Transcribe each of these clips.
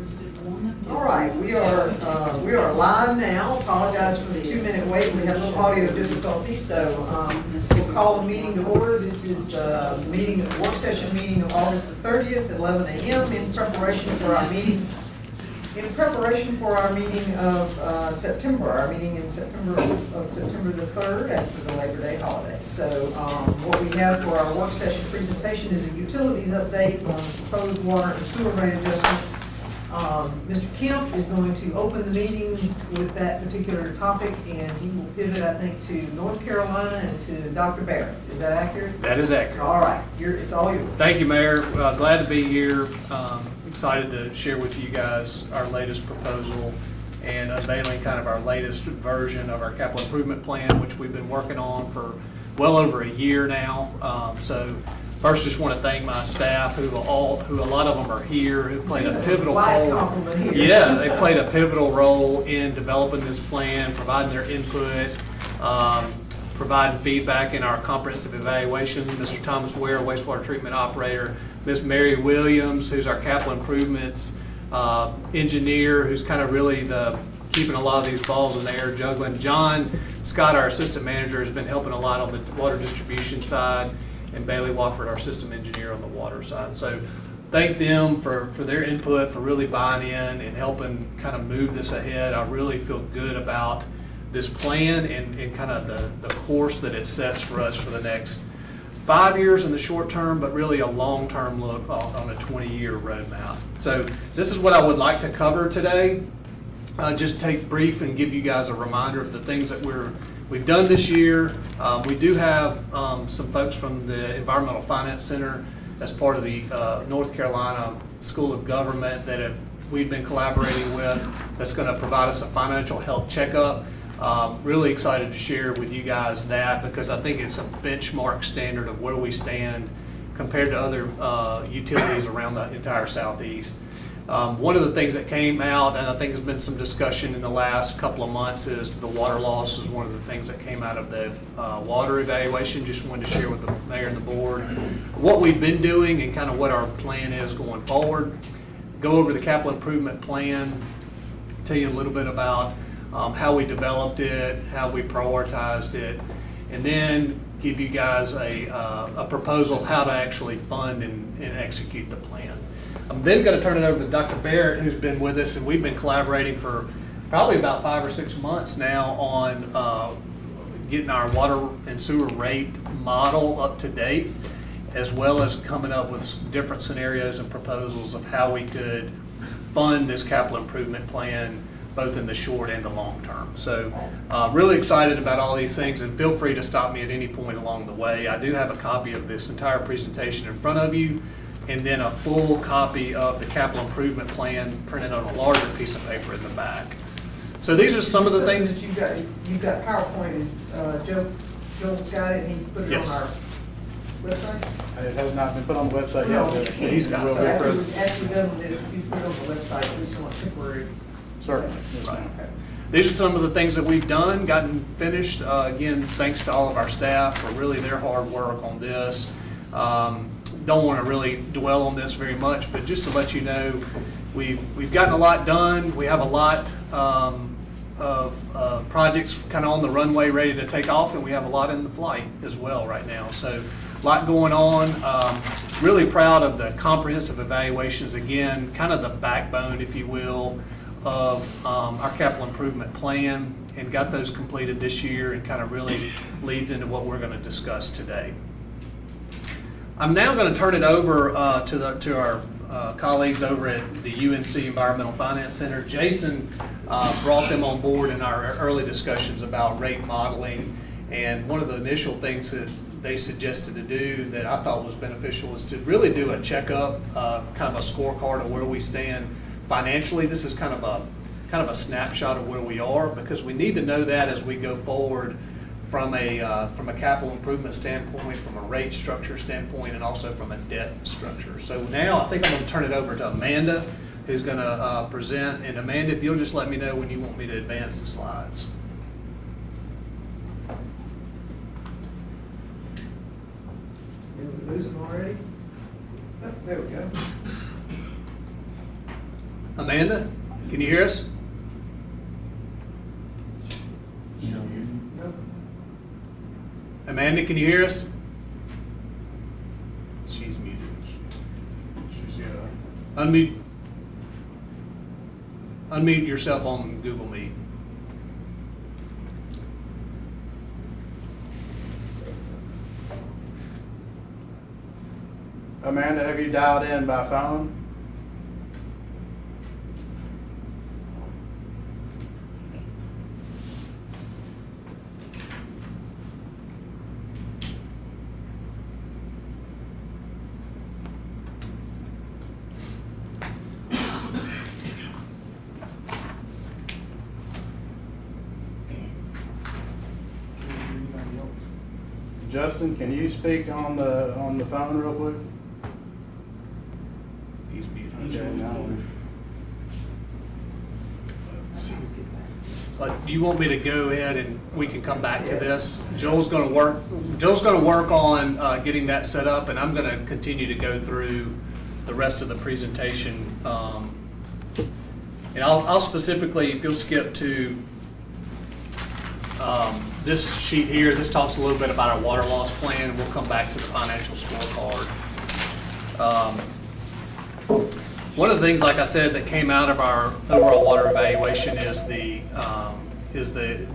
All right, we are live now. Apologize for the 2-minute wait. We had a little audio difficulty, so we'll call the meeting to order. This is work session meeting of August the 30th at 11 a.m. in preparation for our meeting. Of September, our meeting in September the 3rd after the Labor Day holiday. So what we have for our work session presentation is a utilities update on proposed water and sewer rate adjustments. Mr. Kemp is going to open the meeting with that particular topic, and he will pivot, I think, to North Carolina and to Dr. Barrett. Is that accurate? That is accurate. All right, it's all yours. Thank you, Mayor. Glad to be here. Excited to share with you guys our latest proposal and unveiling kind of our latest version of our capital improvement plan, which we've been working on for well over a year now. So first, just want to thank my staff, who a lot of them are here, who played a pivotal role. Yeah, they played a pivotal role in developing this plan, providing their input, providing feedback in our comprehensive evaluation. Mr. Thomas Ware, wastewater treatment operator, Ms. Mary Williams, who's our capital improvements engineer, who's kind of really keeping a lot of these balls in the air, juggling. John Scott, our assistant manager, has been helping a lot on the water distribution side, and Bailey Wofford, our system engineer on the water side. So thank them for their input, for really buying in and helping kind of move this ahead. I really feel good about this plan and kind of the course that it sets for us for the next 5 years in the short term, but really a long-term look on a 20-year roadmap. So this is what I would like to cover today. Just take brief and give you guys a reminder of the things that we've done this year. We do have some folks from the Environmental Finance Center as part of the North Carolina School of Government that we've been collaborating with, that's going to provide us a financial health checkup. Really excited to share with you guys that, because I think it's a benchmark standard of where we stand compared to other utilities around the entire Southeast. One of the things that came out, and I think there's been some discussion in the last couple of months, is the water loss is one of the things that came out of the water evaluation. Just wanted to share with the mayor and the board what we've been doing and kind of what our plan is going forward. Go over the capital improvement plan, tell you a little bit about how we developed it, how we prioritized it, and then give you guys a proposal of how to actually fund and execute the plan. I'm then going to turn it over to Dr. Barrett, who's been with us, and we've been collaborating for probably about 5 or 6 months now on getting our water and sewer rate model up to date, as well as coming up with different scenarios and proposals of how we could fund this capital improvement plan, both in the short and the long term. So really excited about all these things, and feel free to stop me at any point along the way. I do have a copy of this entire presentation in front of you, and then a full copy of the capital improvement plan printed on a larger piece of paper in the back. So these are some of the things. You've got PowerPoint, Joel's got it, and he put it on our website? It has not been put on the website No, yet. he's got it. So after we're done with this, if you put it on the website, we just want temporary. Certainly. Yes, Right. ma'am. Okay. These are some of the things that we've done, gotten finished. Again, thanks to all of our staff for really their hard work on this. Don't want to really dwell on this very much, but just to let you know, we've gotten a lot done. We have a lot of projects kind of on the runway ready to take off, and we have a lot in the flight as well right now. So a lot going on. Really proud of the comprehensive evaluations, again, kind of the backbone, if you will, of our capital improvement plan, and got those completed this year, and kind of really leads into what we're going to discuss today. I'm now going to turn it over to our colleagues over at the UNC Environmental Finance Center. Jason brought them on board in our early discussions about rate modeling, and one of the initial things that they suggested to do that I thought was beneficial is to really do a checkup, kind of a scorecard of where we stand financially. This is kind of a snapshot of where we are, because we need to know that as we go forward from a capital improvement standpoint, from a rate structure standpoint, and also from a debt structure. So now I think I'm going to turn it over to Amanda, who's going to present. And Amanda, if you'll just let me know when you want me to advance the slides. Did we lose them already? Oh, there we go. Amanda, can you hear us? Amanda, can you hear us? She's muted. Unmute yourself on Google Meet. Amanda, have you dialed in by phone? Justin, can you speak on the phone real quick? He's muted. Okay, now we've. Do you want me to go ahead and we can come back to this? Joel's going to work on getting that set up, and I'm going to continue to go through the rest of the presentation. And I'll specifically, if you'll skip to this sheet here, this talks a little bit about our water loss plan, and we'll come back to the financial scorecard. One of the things, like I said, that came out of our overall water evaluation is the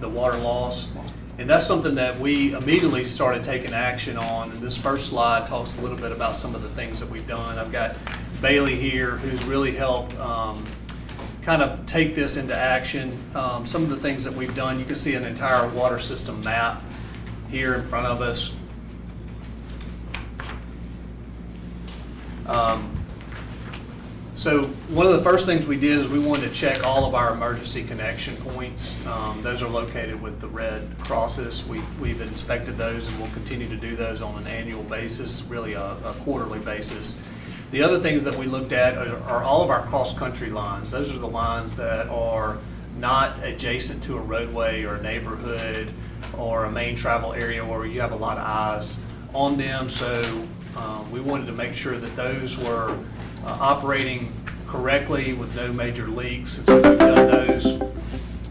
water loss. And that's something that we immediately started taking action on. And this first slide talks a little bit about some of the things that we've done. I've got Bailey here, who's really helped kind of take this into action. Some of the things that we've done, you can see an entire water system map here in front of us. So one of the first things we did is we wanted to check all of our emergency connection points. Those are located with the red crosses. We've inspected those, and we'll continue to do those on an annual basis, really a quarterly basis. The other things that we looked at are all of our cross-country lines. Those are the lines that are not adjacent to a roadway or a neighborhood or a main travel area where you have a lot of eyes on them. So we wanted to make sure that those were operating correctly with no major leaks. And so we've done those.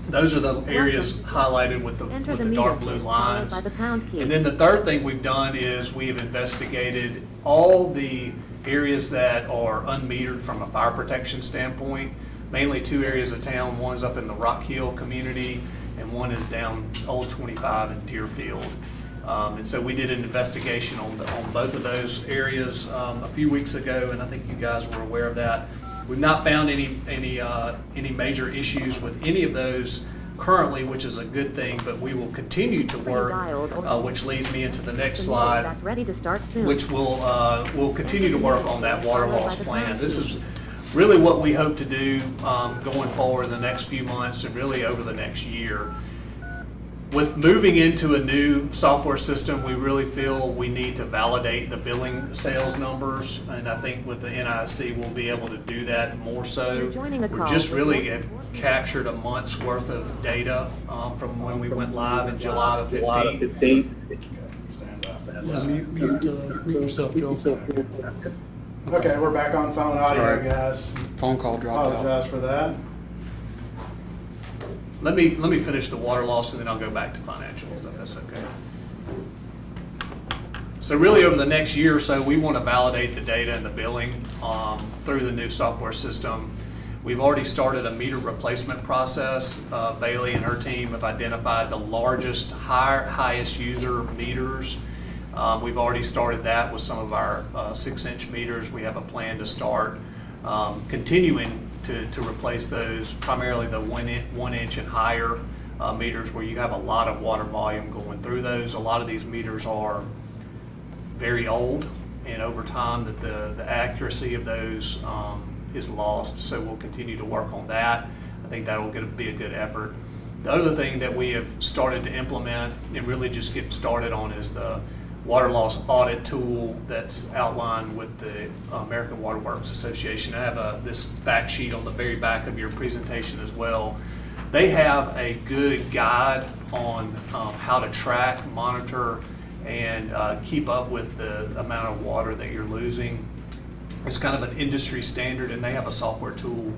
Those are the areas highlighted with the dark blue lines. And then the third thing we've done is we have investigated all the areas that are unmetered from a fire protection standpoint, mainly two areas of town. One's up in the Rock Hill community, and one is down Old 25 in Deerfield. And so we did an investigation on both of those areas a few weeks ago, and I think you guys were aware of that. We've not found any major issues with any of those currently, which is a good thing, but we will continue to work, which leads me into the next slide, which we'll continue to work on that water loss plan. This is really what we hope to do going forward in the next few months and really over the next year. With moving into a new software system, we really feel we need to validate the billing sales numbers, and I think with the NIC we'll be able to do that more so. We're just really have captured a month's worth of data from when we went live in July the 15th. Mute yourself, Joel. Okay, we're back on phone audio, Sorry. guys. Phone call dropped out. Apologize for that. Let me finish the water loss, and then I'll go back to financials, if that's okay. So really over the next year or so, we want to validate the data and the billing through the new software system. We've already started a meter replacement process. Bailey and her team have identified the largest, highest user meters. We've already started that with some of our 6-inch meters. We have a plan to start continuing to replace those, primarily the 1 inch and higher meters where you have a lot of water volume going through those. A lot of these meters are very old, and over time that the accuracy of those is lost. So we'll continue to work on that. I think that will be a good effort. The other thing that we have started to implement and really just get started on is the water loss audit tool that's outlined with the American Water Works Association. I have this fact sheet on the very back of your presentation as well. They have a good guide on how to track, monitor, and keep up with the amount of water that you're losing. It's kind of an industry standard, and they have a software tool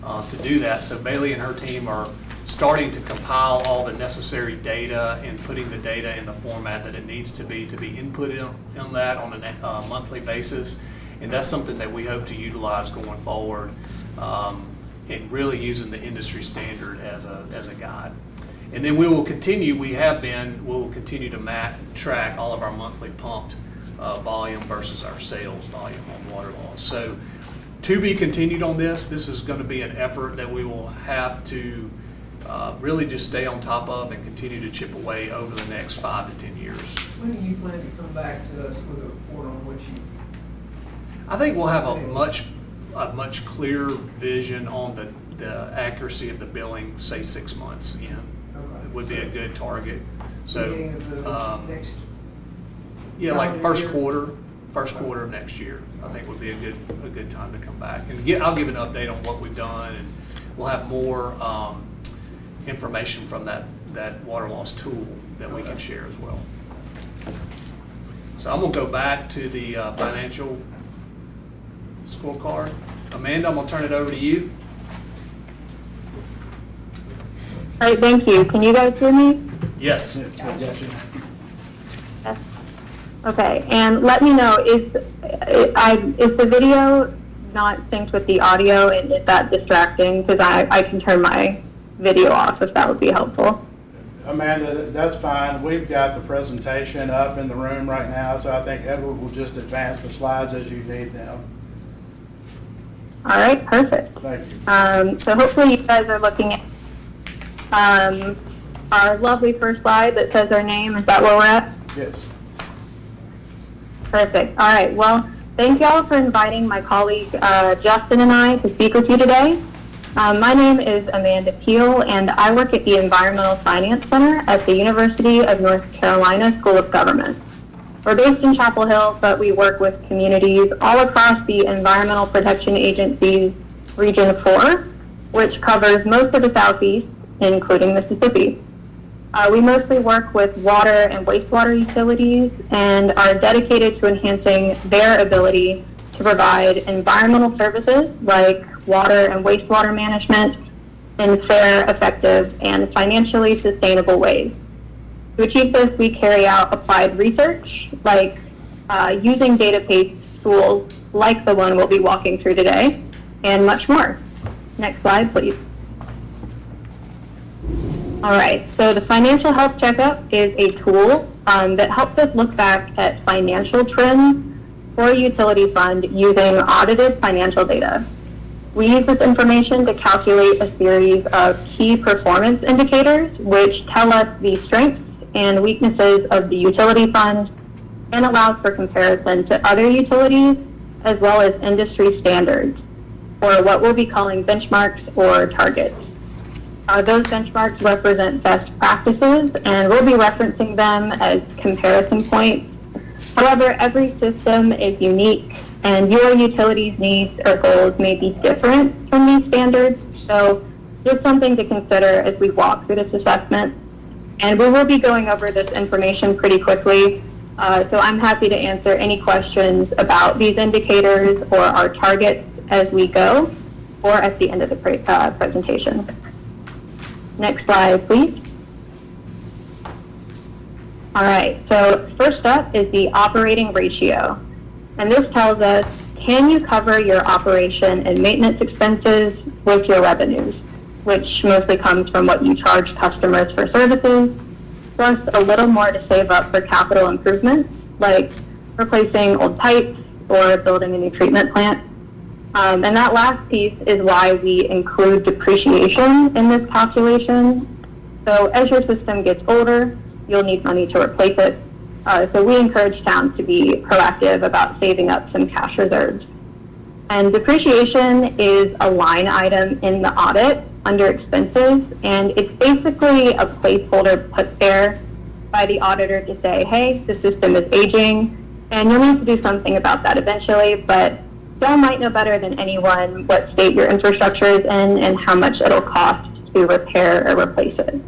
to do that. So Bailey and her team are starting to compile all the necessary data and putting the data in the format that it needs to be inputted on that on a monthly basis. And that's something that we hope to utilize going forward, and really using the industry standard as a guide. And then we will continue to track all of our monthly pumped volume versus our sales volume on water loss. So to be continued on this. This is going to be an effort that we will have to really just stay on top of and continue to chip away over the next 5 to 10 years. When do you plan to come back to us with a report on what you've? I think we'll have a much clearer vision on the accuracy of the billing, say 6 months in. Okay. It would be a good target. So, Beginning of the next. yeah, like calendar year? first quarter of next year, I think would be a good time to come back. And I'll give an update on what we've done, and we'll have more information from that water loss tool that we can share as well. So I'm gonna go back to the financial scorecard. Amanda, I'm gonna turn it over to you. All right, thank you. Can you guys hear me? Yes. Yes, I got you. Yes. Okay, and let me know, is the video not synced with the audio, and is that distracting? Because I can turn my video off if that would be helpful. Amanda, that's fine. We've got the presentation up in the room right now, so I think Edward will just advance the slides as you need them. All right, perfect. Thank you. So hopefully you guys are looking at our lovely first slide that says our name. Is that where we're at? Yes. Perfect. All right. Well, thank y'all for inviting my colleague Justin and I to speak with you today. My name is Amanda Peel, and I work at the Environmental Finance Center at the University of North Carolina School of Government. We're based in Chapel Hill, but we work with communities all across the Environmental Protection Agency's Region 4, which covers most of the Southeast, including Mississippi. We mostly work with water and wastewater utilities and are dedicated to enhancing their ability to provide environmental services like water and wastewater management in fair, effective, and financially sustainable ways. To achieve this, we carry out applied research, like using database tools like the one we'll be walking through today, and much more. Next slide, please. All right, so the Financial Health Checkup is a tool that helps us look back at financial trends for a utility fund using audited financial data. We use this information to calculate a series of key performance indicators, which tell us the strengths and weaknesses of the utility fund and allows for comparison to other utilities as well as industry standards, or what we'll be calling benchmarks or targets. Those benchmarks represent best practices, and we'll be referencing them as comparison points. However, every system is unique, and your utility's needs or goals may be different from these standards, so just something to consider as we walk through this assessment. And we will be going over this information pretty quickly, so I'm happy to answer any questions about these indicators or our targets as we go, or at the end of the presentation. Next slide, please. All right, so first up is the operating ratio. And this tells us, can you cover your operation and maintenance expenses with your revenues, which mostly comes from what you charge customers for services, plus a little more to save up for capital improvements, like replacing old pipes or building a new treatment plant. And that last piece is why we include depreciation in this calculation. So as your system gets older, you'll need money to replace it. So we encourage towns to be proactive about saving up some cash reserves. And depreciation is a line item in the audit under expenses, and it's basically a placeholder put there by the auditor to say, hey, the system is aging, and you'll need to do something about that eventually, but y'all might know better than anyone what state your infrastructure is in and how much it'll cost to repair or replace it.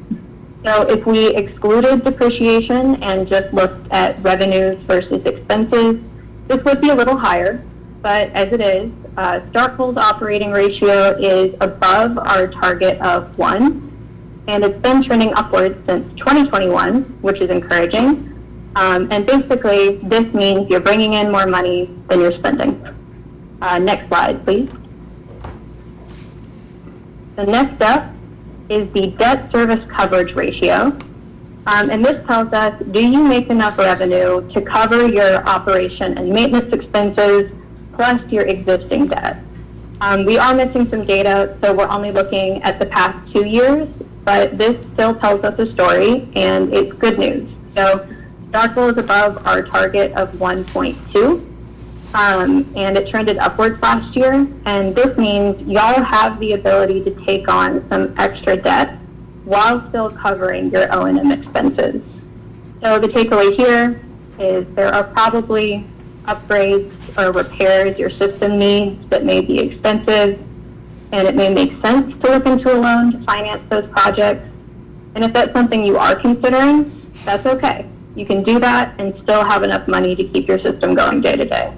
So if we excluded depreciation and just looked at revenues versus expenses, this would be a little higher, but as it is, Starkville's operating ratio is above our target of 1, and it's been trending upwards since 2021, which is encouraging. And basically, this means you're bringing in more money than you're spending. Next slide, please. The next up is the debt service coverage ratio. And this tells us, do you make enough revenue to cover your operation and maintenance expenses plus your existing debt? We are missing some data, so we're only looking at the past 2 years, but this still tells us a story, and it's good news. So Starkville is above our target of 1.2, and it trended upwards last year, and this means y'all have the ability to take on some extra debt while still covering your O&M expenses. So the takeaway here is there are probably upgrades or repairs your system needs that may be expensive, and it may make sense to look into a loan to finance those projects. And if that's something you are considering, that's okay. You can do that and still have enough money to keep your system going day to day.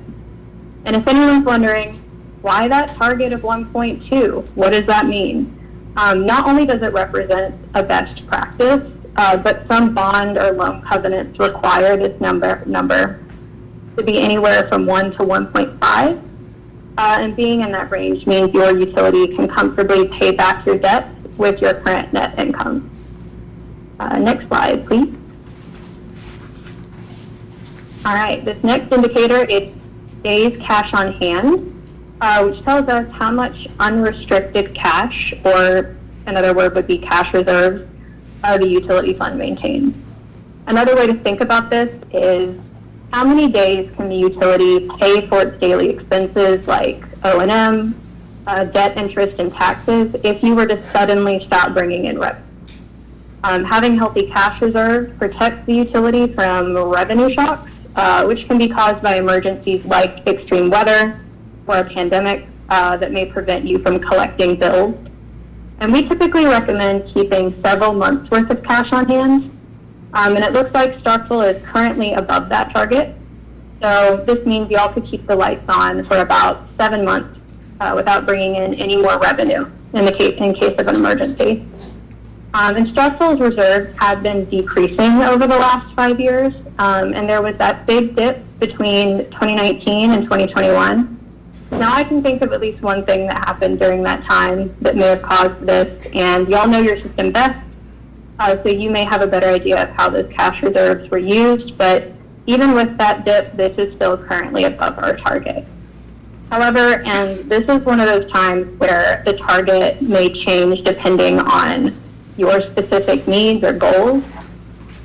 And if anyone's wondering, why that target of 1.2? What does that mean? Not only does it represent a best practice, but some bond or loan covenants require this number to be anywhere from 1 to 1.5. And being in that range means your utility can comfortably pay back your debts with your current net income. Next slide, please. All right, this next indicator is days cash on hand, which tells us how much unrestricted cash, or another word would be cash reserves, the utility fund maintains. Another way to think about this is how many days can the utility pay for its daily expenses like O&M, debt, interest, and taxes if you were to suddenly stop bringing in revenue. Having healthy cash reserves protects the utility from revenue shocks, which can be caused by emergencies like extreme weather or a pandemic that may prevent you from collecting bills. And we typically recommend keeping several months worth of cash on hand. And it looks like Starkville is currently above that target. So this means y'all could keep the lights on for about 7 months without bringing in any more revenue in case of an emergency. And Starkville's reserves have been decreasing over the last 5 years. And there was that big dip between 2019 and 2021. Now I can think of at least one thing that happened during that time that may have caused this, and y'all know your system best, so you may have a better idea of how those cash reserves were used, but even with that dip, this is still currently above our target. However, and this is one of those times where the target may change depending on your specific needs or goals.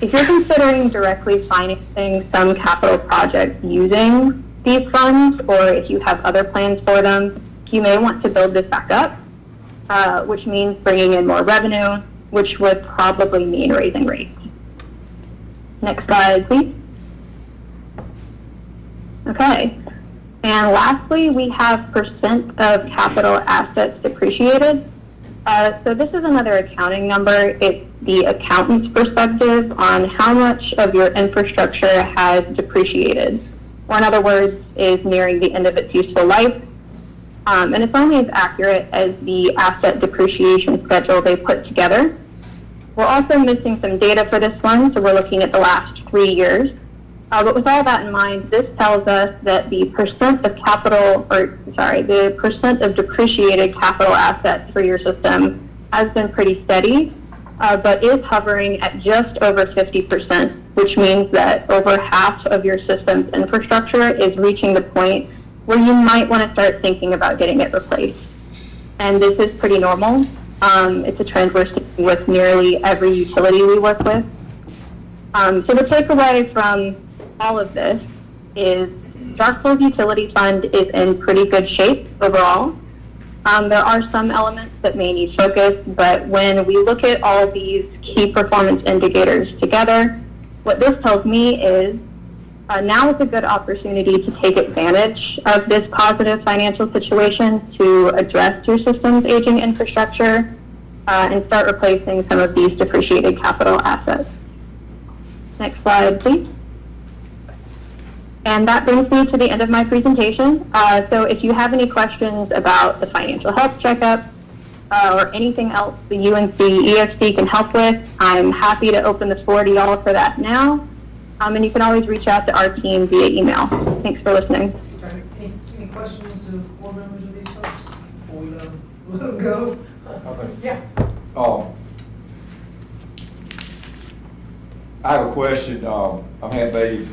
If you're considering directly financing some capital projects using these funds, or if you have other plans for them, you may want to build this back up, which means bringing in more revenue, which would probably mean raising rates. Next slide, please. Okay, and lastly, we have percent of capital assets depreciated. So this is another accounting number. It's the accountant's perspective on how much of your infrastructure has depreciated, or in other words, is nearing the end of its useful life. And it's only as accurate as the asset depreciation schedule they put together. We're also missing some data for this one, so we're looking at the last 3 years. But with all that in mind, this tells us that the percent of the percent of depreciated capital assets for your system has been pretty steady, but is hovering at just over 50%, which means that over half of your system's infrastructure is reaching the point where you might want to start thinking about getting it replaced. And this is pretty normal. It's a trend we're seeing with nearly every utility we work with. So the takeaway from all of this is Starkville's utility fund is in pretty good shape overall. There are some elements that may need focus, but when we look at all these key performance indicators together, what this tells me is now is a good opportunity to take advantage of this positive financial situation to address your system's aging infrastructure and start replacing some of these depreciated capital assets. Next slide, please. And that brings me to the end of my presentation. So if you have any questions about the financial health checkup or anything else the UNC EFC can help with, I'm happy to open the floor to y'all for that now. And you can always reach out to our team via email. Thanks for listening. Okay, any questions of board members of these folks before we let them go? Okay. Yeah. I have a question. I'm Hat Beatty,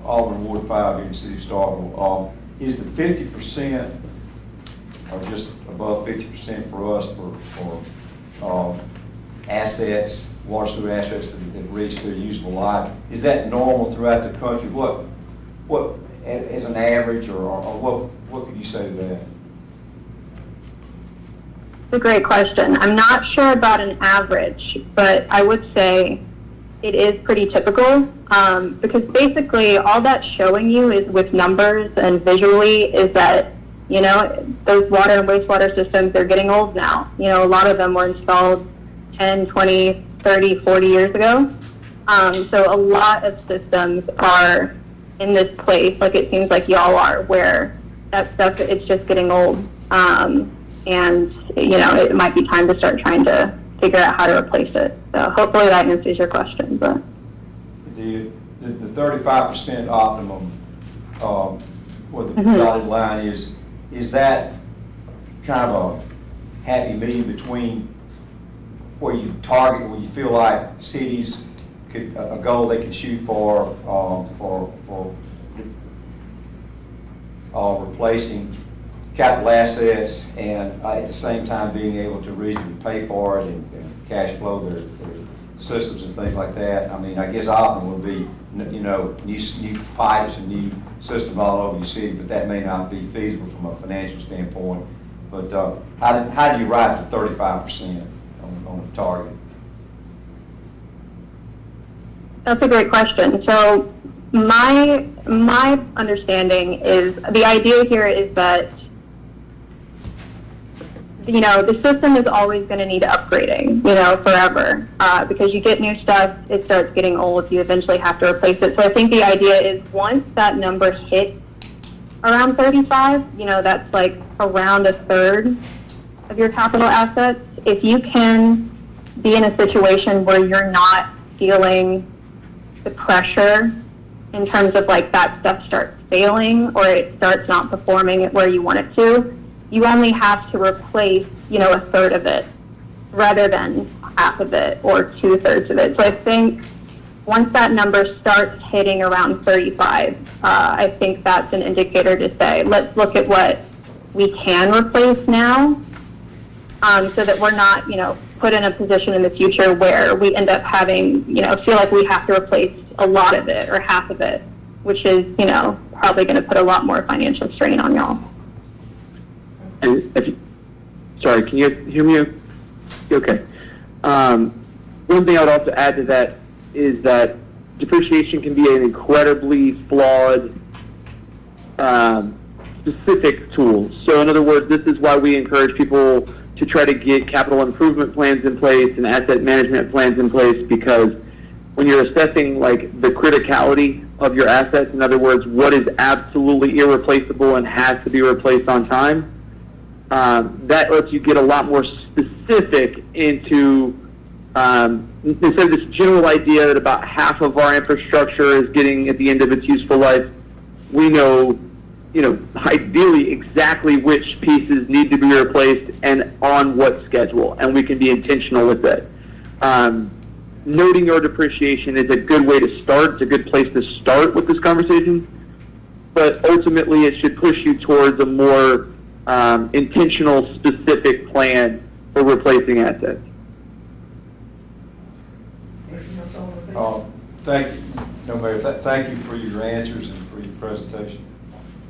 Alderman Ward 5 here in the city of Starkville. Is the 50% or just above 50% for us for assets, water sewer assets that reach their usable life? Is that normal throughout the country? What as an average, or what could you say to that? It's a great question. I'm not sure about an average, but I would say it is pretty typical, because basically all that's showing you is with numbers and visually is that, you know, those water and wastewater systems, they're getting old now. You know, a lot of them were installed 10, 20, 30, 40 years ago. So a lot of systems are in this place, like it seems like y'all are, where that stuff, it's just getting old. And, you know, it might be time to start trying to figure out how to replace it. So hopefully that answers your question. But The 35% optimum, where the Mhm. dotted line is that kind of a happy medium between where you target, where you feel like cities could, a goal they can shoot for replacing capital assets and at the same time being able to reasonably pay for it and cash flow their systems and things like that. I mean, I guess optimum would be, you know, new pipes and new systems all over your city, but that may not be feasible from a financial standpoint. But how did you arrive to 35% on the target? that's a great question. So my understanding is the idea here is that, you know, the system is always going to need upgrading, you know, forever, because you get new stuff, it starts getting old, you eventually have to replace it. So I think the idea is once that number hits around 35, you know, that's like around a third of your capital assets. If you can be in a situation where you're not feeling the pressure in terms of like that stuff starts failing or it starts not performing at where you want it to, you only have to replace, you know, a third of it rather than half of it or 2/3 of it. So I think once that number starts hitting around 35, I think that's an indicator to say, let's look at what we can replace now, so that we're not, you know, put in a position in the future where we end up having, you know, feel like we have to replace a lot of it or half of it, which is, you know, probably going to put a lot more financial strain on y'all. And sorry, can you hear me? Okay. One thing I would also add to that is that depreciation can be an incredibly flawed, specific tool. So in other words, this is why we encourage people to try to get capital improvement plans in place and asset management plans in place, because when you're assessing like the criticality of your assets, in other words, what is absolutely irreplaceable and has to be replaced on time, that lets you get a lot more specific into, instead of this general idea that about half of our infrastructure is getting at the end of its useful life, we know, you know, ideally exactly which pieces need to be replaced and on what schedule, and we can be intentional with it. Noting your depreciation is a good way to start. It's a good place to start with this conversation, but ultimately it should push you towards a more intentional, specific plan for replacing assets. Anything else on the Thank you, no, Mayor. Thank you for your answers and for your presentation.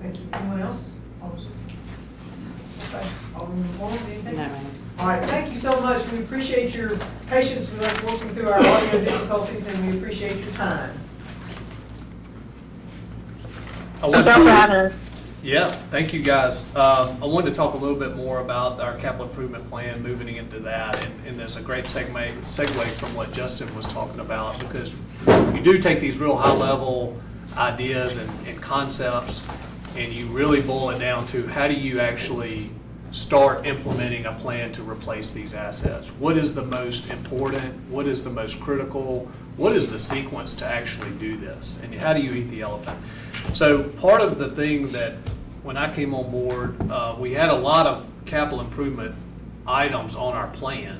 Thank you. Anyone else? Okay. Alderman Moore, anything? No, ma'am. All right, thank you so much. We appreciate your patience with us working through our audio difficulties, and we appreciate your time. I Thank wanted y'all for to- having us. Yeah, thank you, guys. I wanted to talk a little bit more about our capital improvement plan, moving into that, and there's a great segue from what Justin was talking about, because you do take these real high-level ideas and concepts, and you really boil it down to how do you actually start implementing a plan to replace these assets? What is the most important? What is the most critical? What is the sequence to actually do this? And how do you eat the elephant? So part of the thing that when I came on board, we had a lot of capital improvement items on our plan,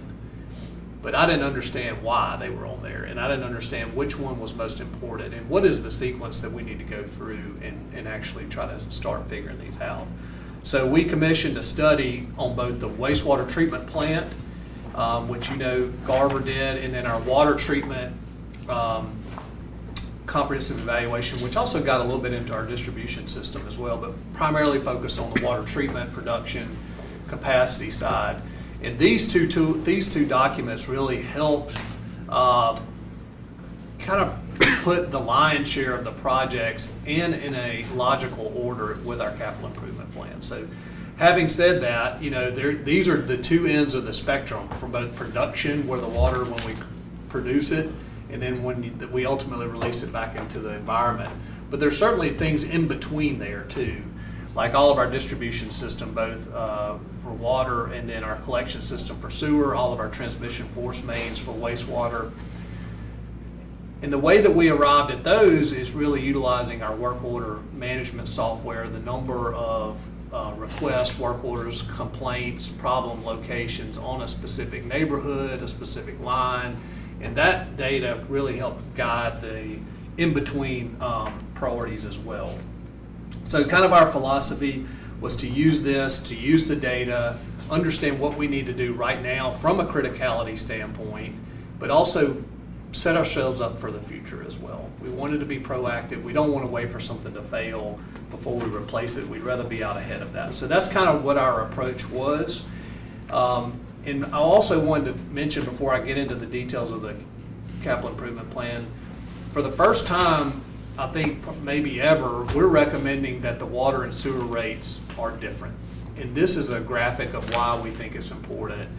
but I didn't understand why they were on there, and I didn't understand which one was most important, and what is the sequence that we need to go through and actually try to start figuring these out. So we commissioned a study on both the wastewater treatment plant, which Garver did, and then our water treatment comprehensive evaluation, which also got a little bit into our distribution system as well, but primarily focused on the water treatment production capacity side. And these two documents really helped kind of put the lion's share of the projects in a logical order with our capital improvement plan. So having said that, these are the two ends of the spectrum from both production, where the water, when we produce it, and then when we ultimately release it back into the environment. But there's certainly things in between there too, like all of our distribution system, both for water and then our collection system for sewer, all of our transmission force mains for wastewater. And the way that we arrived at those is really utilizing our work order management software, the number of requests, work orders, complaints, problem locations on a specific neighborhood, a specific line, and that data really helped guide the in-between priorities as well. So kind of our philosophy was to use the data, understand what we need to do right now from a criticality standpoint, but also set ourselves up for the future as well. We wanted to be proactive. We don't want to wait for something to fail before we replace it. We'd rather be out ahead of that. So that's kind of what our approach was. And I also wanted to mention, before I get into the details of the capital improvement plan, for the first time, I think maybe ever, we're recommending that the water and sewer rates are different. And this is a graphic of why we think it's important.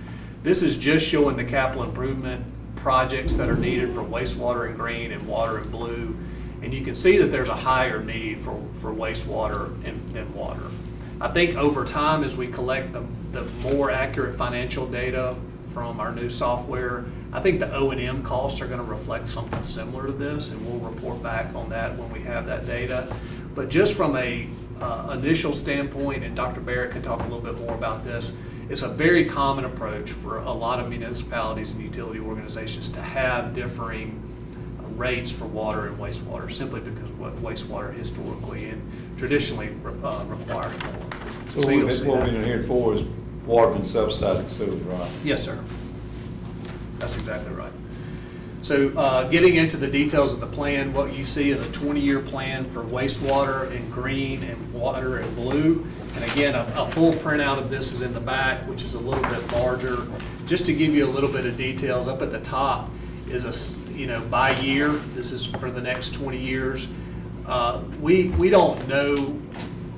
This is just showing the capital improvement projects that are needed for wastewater in green and water in blue. And you can see that there's a higher need for wastewater than water. I think over time, as we collect the more accurate financial data from our new software, I think the O&M costs are going to reflect something similar to this, and we'll report back on that when we have that data. But just from a initial standpoint, and Dr. Barrett can talk a little bit more about this, it's a very common approach for a lot of municipalities and utility organizations to have differing rates for water and wastewater, simply because what wastewater historically and traditionally requires more. So that's what we've been here for, is water and subsidizing sewer, right? Yes, sir. That's exactly right. So getting into the details of the plan, what you see is a 20-year plan for wastewater in green and water in blue. And again, a full printout of this is in the back, which is a little bit larger. Just to give you a little bit of details, up at the top is by year. This is for the next 20 years. We don't know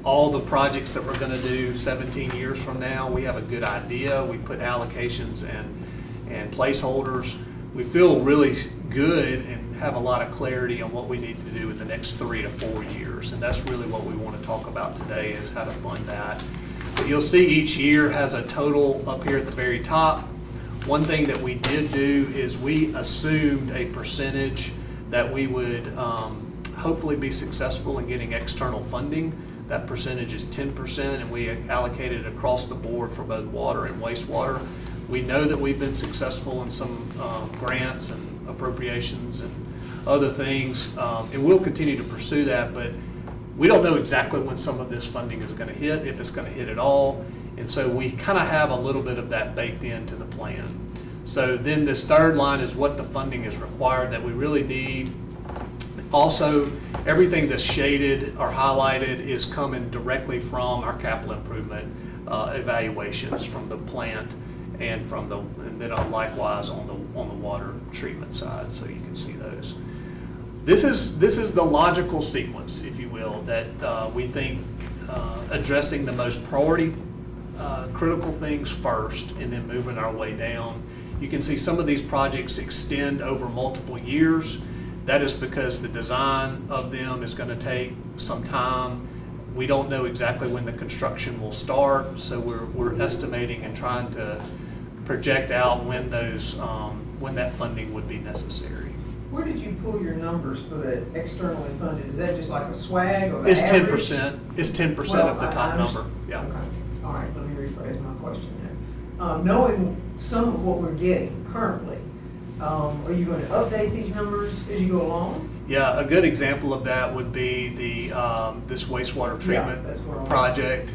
all the projects that we're going to do 17 years from now. We have a good idea. We put allocations and placeholders. We feel really good and have a lot of clarity on what we need to do in the next 3 to 4 years. And that's really what we want to talk about today, is how to fund that. But you'll see each year has a total up here at the very top. One thing that we did do is we assumed a percentage that we would hopefully be successful in getting external funding. That percentage is 10%, and we allocated it across the board for both water and wastewater. We know that we've been successful in some grants and appropriations and other things, and we'll continue to pursue that, but we don't know exactly when some of this funding is going to hit, if it's going to hit at all, and so we kind of have a little bit of that baked into the plan. So then this third line is what the funding is required that we really need. Also, everything that's shaded or highlighted is coming directly from our capital improvement evaluations from the plant and then likewise on the water treatment side, so you can see those. This is the logical sequence, if you will, that we think addressing the most priority critical things first and then moving our way down. You can see some of these projects extend over multiple years. That is because the design of them is gonna take some time. We don't know exactly when the construction will start, so we're estimating and trying to project out when those, when that funding would be necessary. Where did you pull your numbers for the externally funded? Is that just like a swag or the It's average? 10%, it's 10% of the top number, yeah. Okay, all right, let me rephrase my question then. Knowing some of what we're getting currently, are you going to update these numbers as you go along? Yeah, a good example of that would be the, this wastewater treatment that's where I was. project.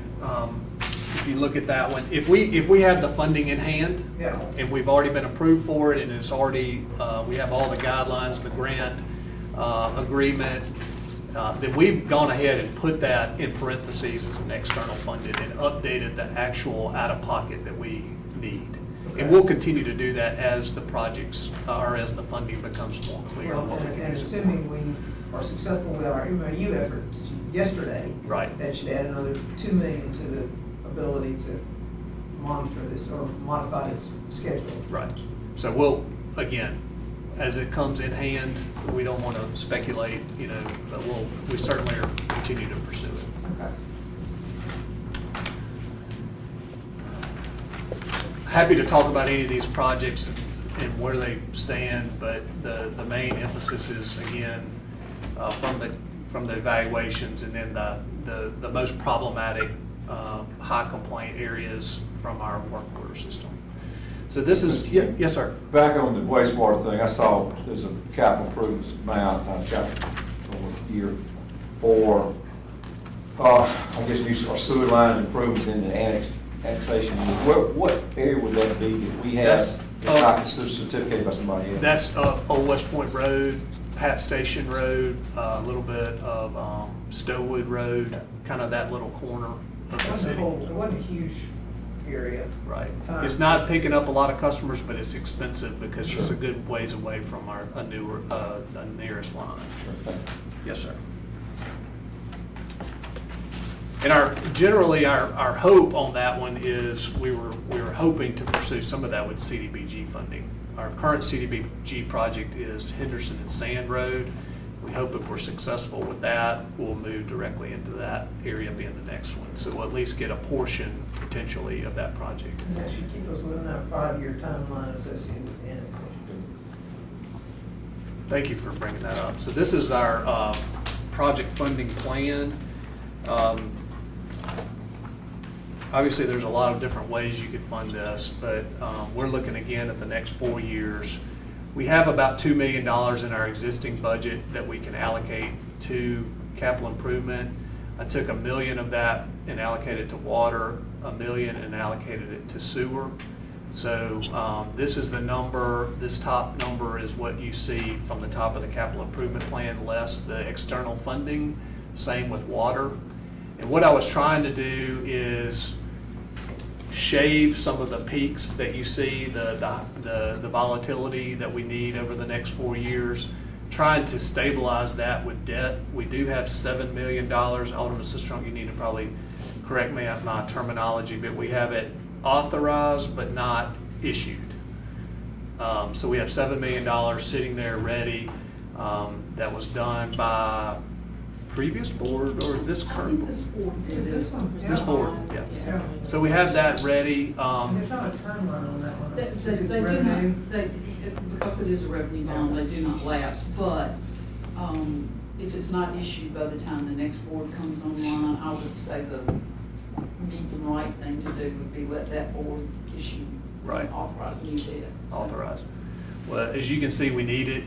If you look at that one, if we have the funding in hand, Yeah. and we've already been approved for it, and it's already, we have all the guidelines, the grant agreement, then we've gone ahead and put that in parentheses as an external funded and updated the actual out-of-pocket that we need. And Okay. we'll continue to do that as the projects, or as the funding becomes more clear on what we can And use. assuming we are successful with our MOU efforts yesterday. Right. That should add another 2 million to the ability to monitor this or modify this schedule. Right. So we'll, again, as it comes in hand, we don't want to speculate, you know, but we certainly are continue to pursue it. Okay. Happy to talk about any of these projects and where they stand, but the main emphasis is, again, from the evaluations and then the most problematic high complaint areas from our work order system. So this is, yes, sir. Back on the wastewater thing, I saw there's a capital improvements amount, capital over year for, I guess, new sewer line improvements in the annexation. What area would that be that we have, That's, it's not certificated by somebody else? That's Old West Point Road, Pat Station Road, a little bit of Stowood Road, kind of that little corner of the city. It wasn't a huge area. Right. Time. It's not picking up a lot of customers, but it's expensive because it's a Sure. good ways away from our the nearest line. Sure, thank you. Yes, sir. And generally our hope on that one is we were hoping to pursue some of that with CDBG funding. Our current CDBG project is Henderson and Sand Road. We hope if we're successful with that, we'll move directly into that area being the next one. So we'll at least get a portion potentially of that project. And that should keep us within that 5-year timeline associated with the annexation. Thank you for bringing that up. So this is our project funding plan. Obviously, there's a lot of different ways you could fund this, but we're looking again at the next 4 years. We have about $2 million in our existing budget that we can allocate to capital improvement. I took $1 million of that and allocated to water, $1 million and allocated it to sewer. So this is the number, this top number is what you see from the top of the capital improvement plan, less the external funding, same with water. And what I was trying to do is shave some of the peaks that you see, the volatility that we need over the next 4 years, trying to stabilize that with debt. We do have $7 million. Alderman Sistrunk, you need to probably correct me on my terminology, but we have it authorized but not issued. So we have $7 million sitting there ready. That was done by previous board or this current board? This board did This it. one, This board, yeah. Yeah. So we have that ready. And there's not a timeline on that one. They since it's do revenue. not, because it is a revenue bond, they do not lapse, but, if it's not issued by the time the next board comes online, I would say the meet and right thing to do would be let that board issue. Right. Authorize new debt. Authorized. Well, as you can see, we need it,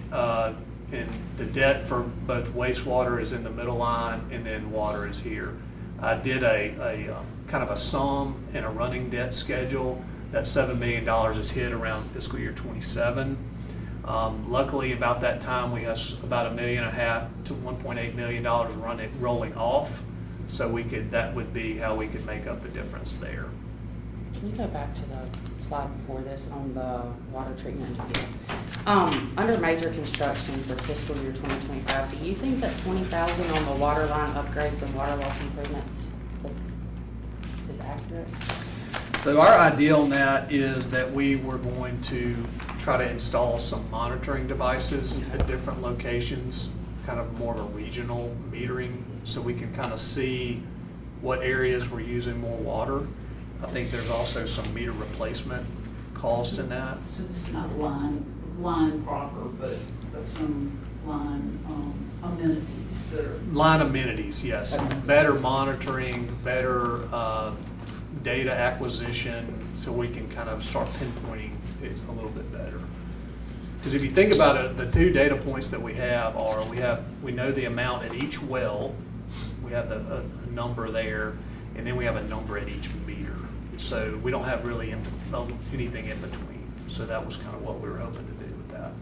and the debt for both wastewater is in the middle line, and then water is here. I did a kind of a sum and a running debt schedule. That $7 million is hit around fiscal year '27. Luckily, about that time, we have about $1.5 million to $1.8 million rolling off, so that would be how we could make up the difference there. Can you go back to the slide before this on the water treatment? Under major construction for fiscal year 2025, do you think that 20,000 on the water line upgrades and water loss improvements is accurate? So our idea on that is that we were going to try to install some monitoring devices at different locations, kind of more of a regional metering, so we can kind of see what areas we're using more water. I think there's also some meter replacement cost in that. So this is not line proper, but some line amenities that are. Line amenities, yes. Better monitoring, better data acquisition, so we can kind of start pinpointing it a little bit better. Because if you think about it, the two data points that we have are, we know the amount at each well, we have a number there, and then we have a number at each meter. So we don't have really anything in between. So that was kind of what we were hoping to do with that.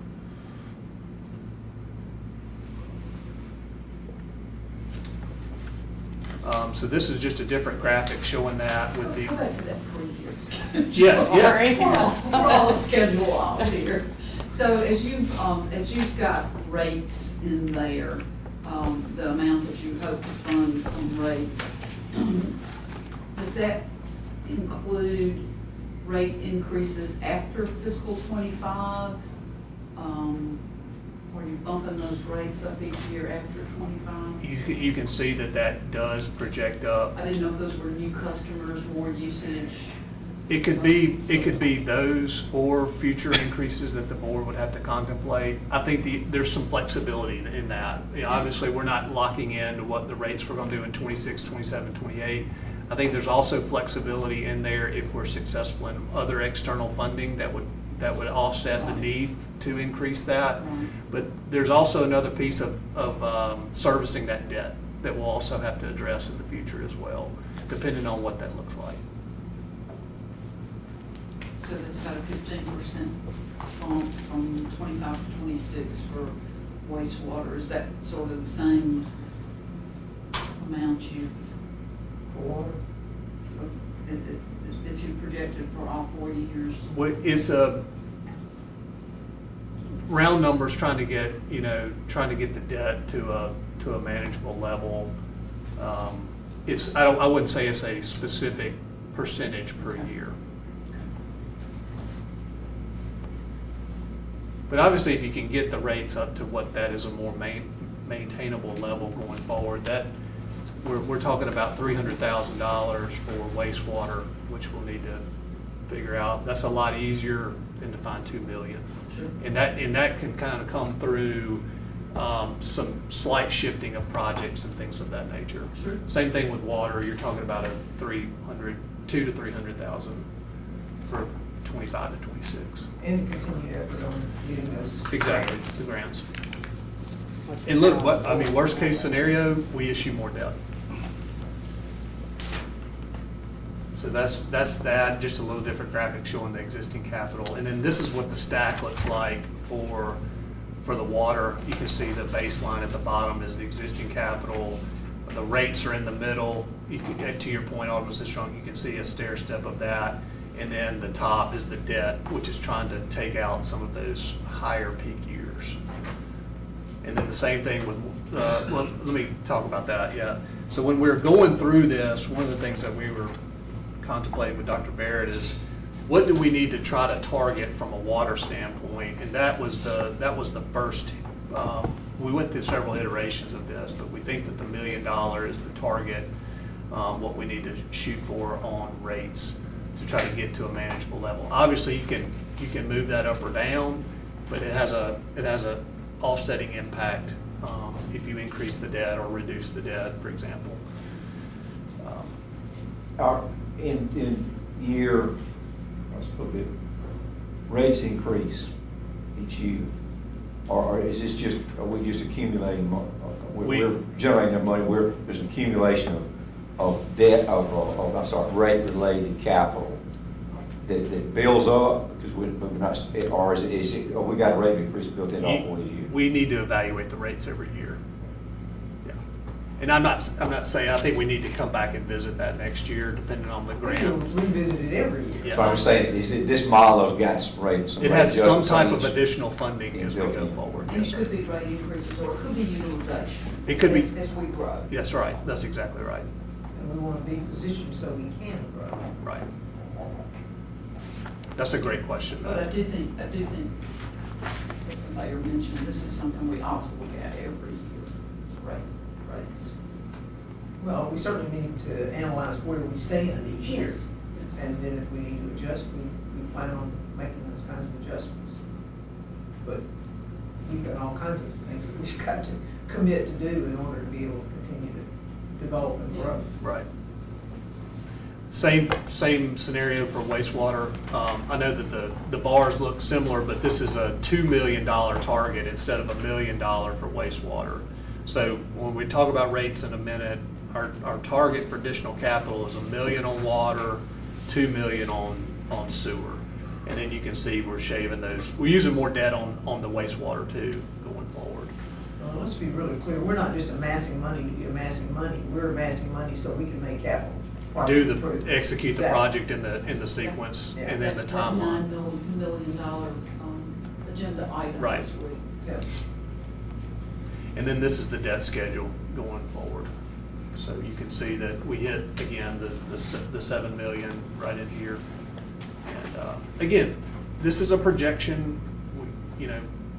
So this is just a different graphic showing that with Go the, back to that previous. Yeah. We're all schedule off here. So as you've got rates in there, the amount that you hope to fund from rates, does that include rate increases after fiscal '25? Are you bumping those rates up each year after '25? you can see that does project up. I didn't know if those were new customers, more usage. It could be those or future increases that the board would have to contemplate. I think there's some flexibility in that. You know, obviously, we're not locking into what the rates we're gonna do in 26, 27, 28. I think there's also flexibility in there if we're successful in other external funding that would offset the need to increase that. But there's also another piece of servicing that debt that we'll also have to address in the future as well, depending on what that looks like. So that's got a 15% bump from 25 to 26 for wastewater. Is that sort of the same amount that you projected for all 4 years? It's round numbers trying to get the debt to a manageable level. I wouldn't say it's a specific percentage per year. But obviously, if you can get the rates up to what that is a more maintainable level going forward, that we're talking about $300,000 for wastewater, which we'll need to figure out. That's a lot easier than to find $2 million. Sure. And that can kind of come through some slight shifting of projects and things of that nature. Sure. Same thing with water. You're talking about a $200,000 to $300,000 for 25 to 26. And continued effort on getting those. Exactly, the grants. And look, worst case scenario, we issue more debt. So that's that, just a little different graphic showing the existing capital. And then this is what the stack looks like for the water. You can see the baseline at the bottom is the existing capital. The rates are in the middle. To your point, Alderman Sistrunk, you can see a stair step of that. And then the top is the debt, which is trying to take out some of those higher peak years. And then the same thing with, let me talk about that, yeah. So when we were going through this, one of the things that we were contemplating with Dr. Barrett is, what do we need to try to target from a water standpoint? And that was the first, we went through several iterations of this, but we think that the $1 million is the target, what we need to shoot for on rates to try to get to a manageable level. Obviously, you can move that up or down, but it has a offsetting impact if you increase the debt or reduce the debt, for example. In year, let's put it, rates increase each year, or is this just, are we just accumulating money? We're generating the money, there's an accumulation of debt, rate-related capital that builds up, because we're not, or is it, we got a rate increase built in all 4 years? We need to evaluate the rates every year. Yeah. And I'm not saying, I think we need to come back and visit that next year, depending on the We can grant. revisit it every year. Yeah. But I'm saying, is it, this model has got some rates? It has some type of additional funding as we Built go in. forward. And Yes, it could sir. be rate increases, or it could be utilization. It could be. As we grow. That's right. That's exactly right. And we want to be positioned so we can grow. Right. That's a great question. But I do think, as the mayor mentioned, this is something we ought to look at every year, rates. Well, we certainly need to analyze where we stand each year. Yes. And then if we need to adjust, we plan on making those kinds of adjustments. But we've got all kinds of things that we've got to commit to do in order to be able to continue to develop and grow. Right. Same scenario for wastewater. I know that the bars look similar, but this is a $2 million target instead of $1 million for wastewater. So when we talk about rates in a minute, our target for additional capital is $1 million on water, $2 million on sewer. And then you can see we're shaving those, we're using more debt on the wastewater too going forward. Well, let's be really clear, we're not just amassing money to be amassing money, we're amassing money so we can make capital. Execute the project in the sequence Yeah. and then the That timeline. $9 million agenda item Right. this week. Yeah. And then this is the debt schedule going forward. So you can see that we hit, again, the 7 million right in here. And again, this is a projection.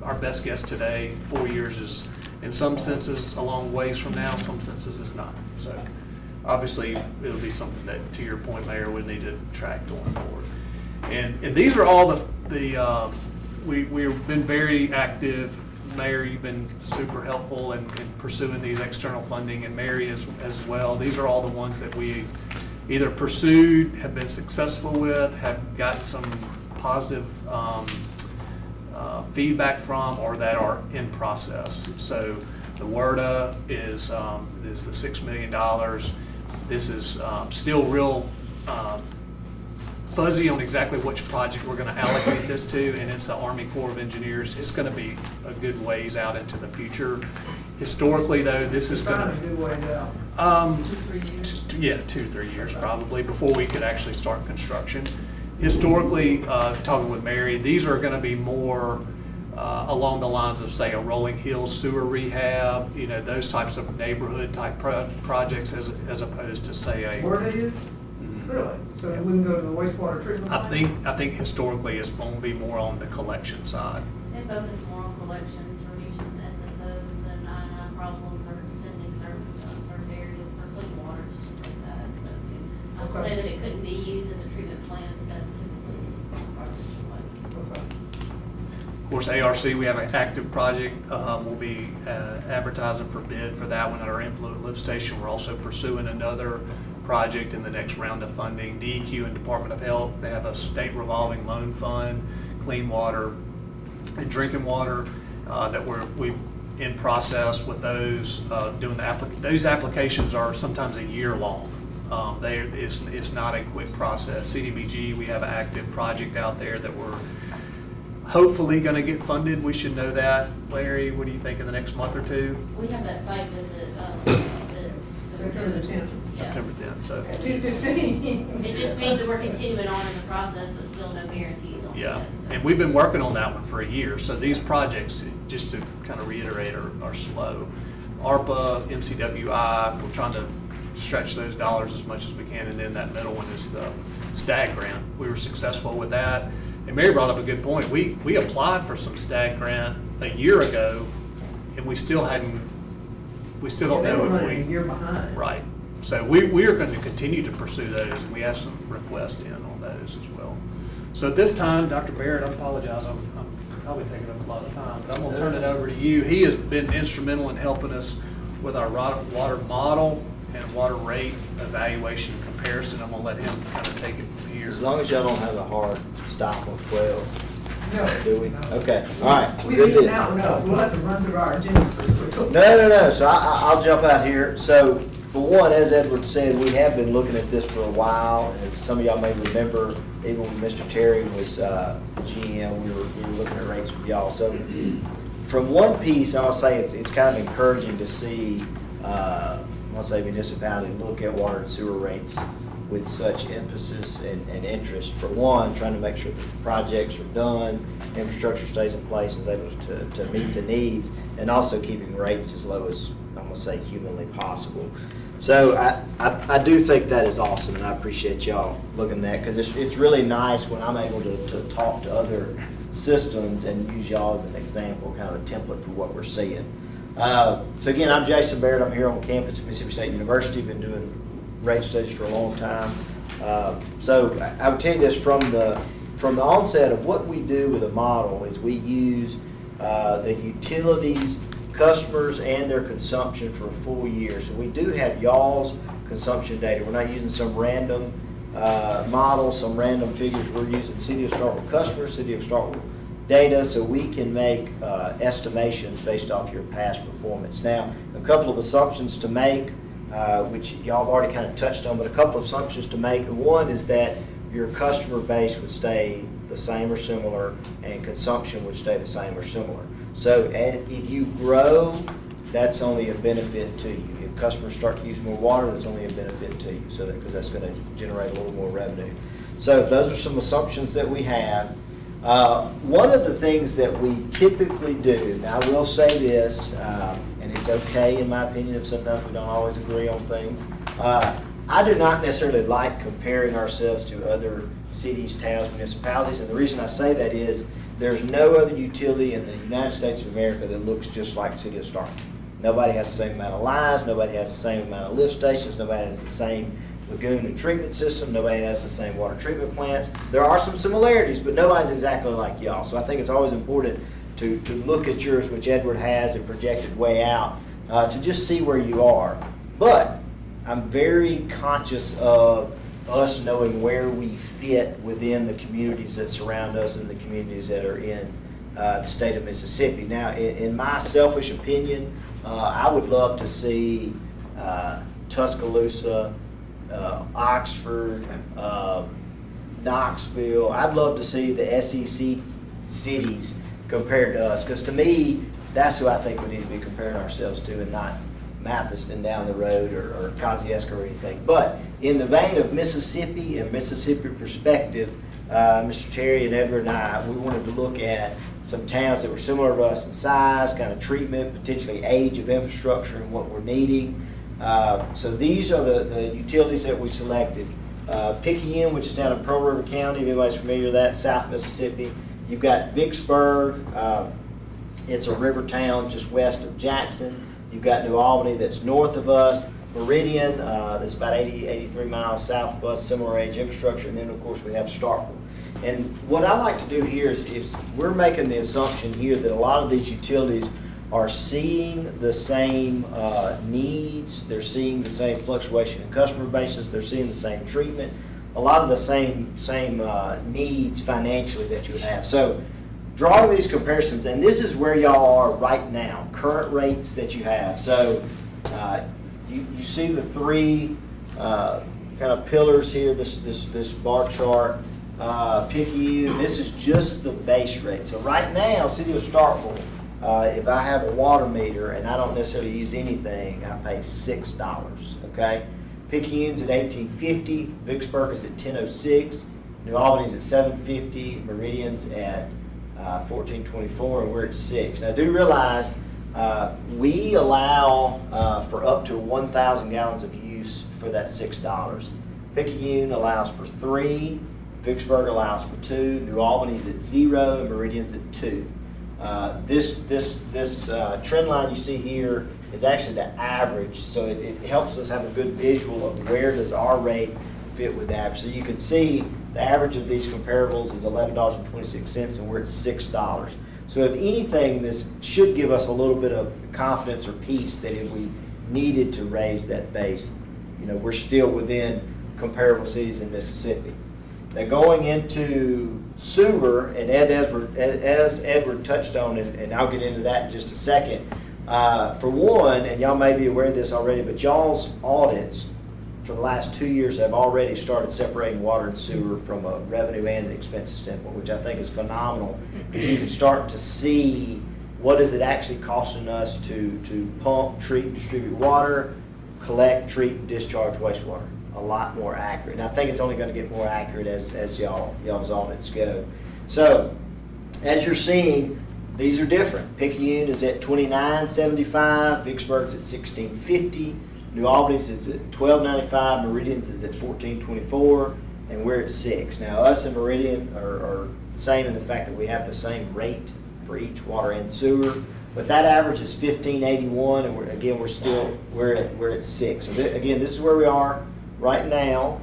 Our best guess today, 4 years is, in some senses, a long ways from now, some senses it's not. So obviously, it'll be something that, to your point, Mayor, we need to track going forward. And these are all we've been very active. Mayor, you've been super helpful in pursuing these external funding, and Mary as well. These are all the ones that we either pursued, have been successful with, have gotten some positive feedback from, or that are in process. So the WERDA is the $6 million. This is still real fuzzy on exactly which project we're going to allocate this to, and it's the Army Corps of Engineers. It's going to be a good ways out into the future. Historically, though, this is going It's to... not a good way out. 2-3 years. Yeah, 2-3 years probably before we could actually start construction. Historically, talking with Mary, these are going to be more along the lines of, say, a Rolling Hills sewer rehab, those types of neighborhood type projects as opposed to, say, a... Where it is? Really? So it wouldn't go to the wastewater treatment plant? I think historically it's going to be more on the collection side. They focus more on collections, reducing SSOs and I-9 problems, or extending service to unserved areas for clean water, stuff like that. So I would Okay. say that it couldn't be used in the treatment plant, but that's typically artificial water. Okay. Of course, ARC, we have an active project. We'll be advertising for bid for that one at our influent lift station. We're also pursuing another project in the next round of funding. DEQ and Department of Health, they have a state revolving loan fund, clean water and drinking water, that we're in process with those, doing those applications are sometimes a year long. It's not a quick process. CDBG, we have an active project out there that we're hopefully going to get funded. We should know that. Larry, what do you think in the next month or two? We have that site visit, September the 10th. Yeah. September 10th, so. At 2:15. It just means that we're continuing on in the process, but still no guarantees on Yeah, it. So. and we've been working on that one for a year. So these projects, just to kind of reiterate, are slow. ARPA, MCWI, we're trying to stretch those dollars as much as we can. And then that middle one is the STAG grant. We were successful with that. And Mary brought up a good point. We applied for some STAG grant a year ago, and we still don't They were know if running a we... year behind. Right. So we are going to continue to pursue those, and we have some requests in on those as well. So at this time, Dr. Barrett, I apologize, I'm probably taking up a lot of time, but I'm going to turn it over to you. He has been instrumental in helping us with our water model and water rate evaluation and comparison. I'm going to let him kind of take it from here. As long as y'all don't have a hard stop on 12, No. do we? No. Okay, all right. We Good leave it deal. now, no, we'll have to run through our agenda pretty quickly. No, so I'll jump out here. So, for one, as Edward said, we have been looking at this for a while. As some of y'all may remember, even when Mr. Terry was the GM, we were looking at rates with y'all. So, from one piece, I'll say it's kind of encouraging to see, I'll say municipality look at water and sewer rates with such emphasis and interest. For one, trying to make sure that the projects are done, infrastructure stays in place and is able to meet the needs, and also keeping rates as low as, I'm going to say, humanly possible. So I do think that is awesome, and I appreciate y'all looking at that, because it's really nice when I'm able to talk to other systems and use y'all as an example, kind of a template for what we're seeing. So again, I'm Jason Barrett. I'm here on campus at Mississippi State University. Been doing rate studies for a long time. So I would tell you this, from the onset of what we do with a model is we use the utilities, customers, and their consumption for a full year. So we do have y'all's consumption data. We're not using some random model, some random figures. We're using City of Starkville customers, City of Starkville data, so we can make estimations based off your past performance. Now, a couple of assumptions to make, which y'all have already kind of touched on, but a couple of assumptions to make. One is that your customer base would stay the same or similar, and consumption would stay the same or similar. So if you grow, that's only a benefit to you. If customers start to use more water, that's only a benefit to you, so because that's going to generate a little more revenue. So those are some assumptions that we have. One of the things that we typically do, now I will say this, and it's okay in my opinion if sometimes we don't always agree on things. I do not necessarily like comparing ourselves to other cities, towns, municipalities, and the reason I say that is there's no other utility in the United States of America that looks just like the City of Starkville. Nobody has the same amount of lines, nobody has the same amount of lift stations, nobody has the same lagoon and treatment system, nobody has the same water treatment plants. There are some similarities, but nobody's exactly like y'all. So I think it's always important to look at yours, which Edward has, and projected way out, to just see where you are. But I'm very conscious of us knowing where we fit within the communities that surround us and the communities that are in the state of Mississippi. Now, in my selfish opinion, I would love to see Tuscaloosa, Oxford, Knoxville. I'd love to see the SEC cities compared to us, because to me, that's who I think we need to be comparing ourselves to, and not Mathiston down the road or Kosciuszko or anything. But in the vein of Mississippi and Mississippi perspective, Mr. Terry and Edward and I, we wanted to look at some towns that were similar to us in size, kind of treatment, potentially age of infrastructure and what we're needing. So these are the utilities that we selected. Picayune, which is down in Pearl River County, if anybody's familiar with that, South Mississippi. You've got Vicksburg, it's a river town just west of Jackson. You've got New Albany that's north of us. Meridian, that's about 83 miles south of us, similar age infrastructure. And then of course we have Starkville. And what I like to do here is we're making the assumption here that a lot of these utilities are seeing the same needs, they're seeing the same fluctuation in customer bases, they're seeing the same treatment, a lot of the same needs financially that you would have. So drawing these comparisons, and this is where y'all are right now, current rates that you have. So you see the three kind of pillars here, this bar chart. Picayune, this is just the base rate. So right now, City of Starkville, if I have a water meter and I don't necessarily use anything, I pay $6, okay? Picayune's at $18.50, Vicksburg is at $10.06, New Albany's at $7.50, Meridian's at $14.24, and we're at $6. Now do realize we allow for up to 1,000 gallons of use for that $6. Picayune allows for 3, Vicksburg allows for 2, New Albany's at 0, and Meridian's at 2. This trend line you see here is actually the average, so it helps us have a good visual of where does our rate fit with the average. So you can see the average of these comparables is $11.26, and we're at $6. So if anything, this should give us a little bit of confidence or peace that if we needed to raise that base, we're still within comparable cities in Mississippi. Now going into sewer, and as Edward touched on, and I'll get into that in just a second, for one, and y'all may be aware of this already, but y'all's audits for the last 2 years have already started separating water and sewer from a revenue and an expenses standpoint, which I think is phenomenal. You can start to see what is it actually costing us to pump, treat, and distribute water, collect, treat, and discharge wastewater. A lot more accurate. And I think it's only going to get more accurate as y'all's audits go. So as you're seeing, these are different. Picayune is at $29.75, Vicksburg's at $16.50, New Albany's is at $12.95, Meridian's is at $14.24, and we're at 6. Now, us and Meridian are same in the fact that we have the same rate for each water and sewer, but that average is $15.81, and we're at 6. So again, this is where we are right now.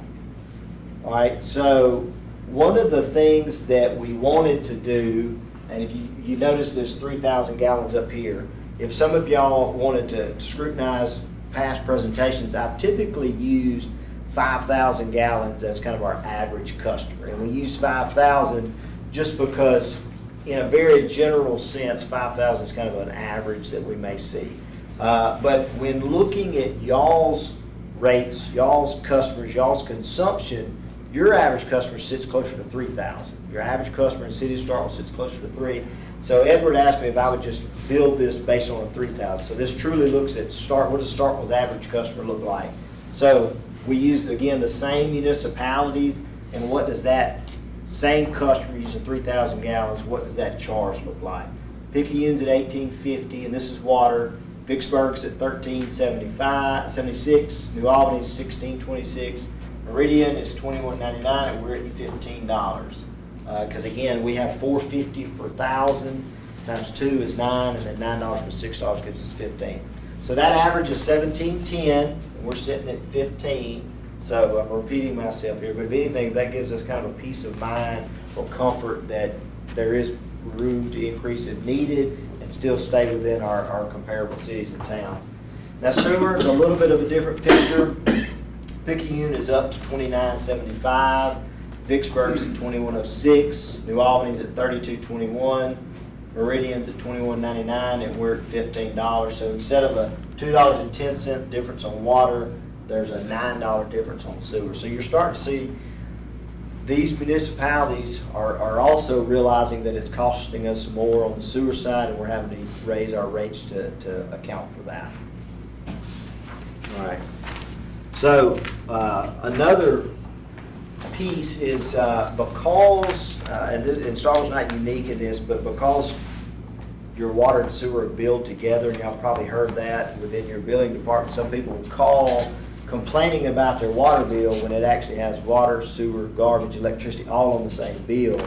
All right, so one of the things that we wanted to do, and if you notice there's 3,000 gallons up here, if some of y'all wanted to scrutinize past presentations, I've typically used 5,000 gallons as kind of our average customer. And we use 5,000 just because in a very general sense, 5,000 is kind of an average that we may see. But when looking at y'all's rates, y'all's customers, y'all's consumption, your average customer sits closer to 3,000. Your average customer in the city of Starkville sits closer to 3. So Edward asked me if I would just build this based on a 3,000. So this truly looks at what does Starkville's average customer look like? So we use, again, the same municipalities, and what does that same customer using 3,000 gallons, what does that charge look like? Picayune's at $18.50, and this is water. Vicksburg's at $13.76. New Albany's $16.26. Meridian is $21.99, and we're at $15. Because again, we have $4.50 per 1,000 times 2 is 9, and then $9 for $6 gives us 15. So that average is $17.10, and we're sitting at 15. So I'm repeating myself here, but if anything, that gives us kind of a peace of mind or comfort that there is room to increase if needed and still stay within our comparable cities and towns. Now sewer is a little bit of a different picture. Picayune is up to $29.75. Vicksburg's at $21.06. New Albany's at $32.21. Meridian's at $21.99, and we're at $15. So instead of a $2.10 difference on water, there's a $9 difference on sewer. So you're starting to see these municipalities are also realizing that it's costing us more on the sewer side, and we're having to raise our rates to account for that. All right. So another piece is because, and Starkville's not unique in this, but because your water and sewer are billed together, and y'all probably heard that within your billing department, some people will call complaining about their water bill when it actually has water, sewer, garbage, electricity, all on the same bill.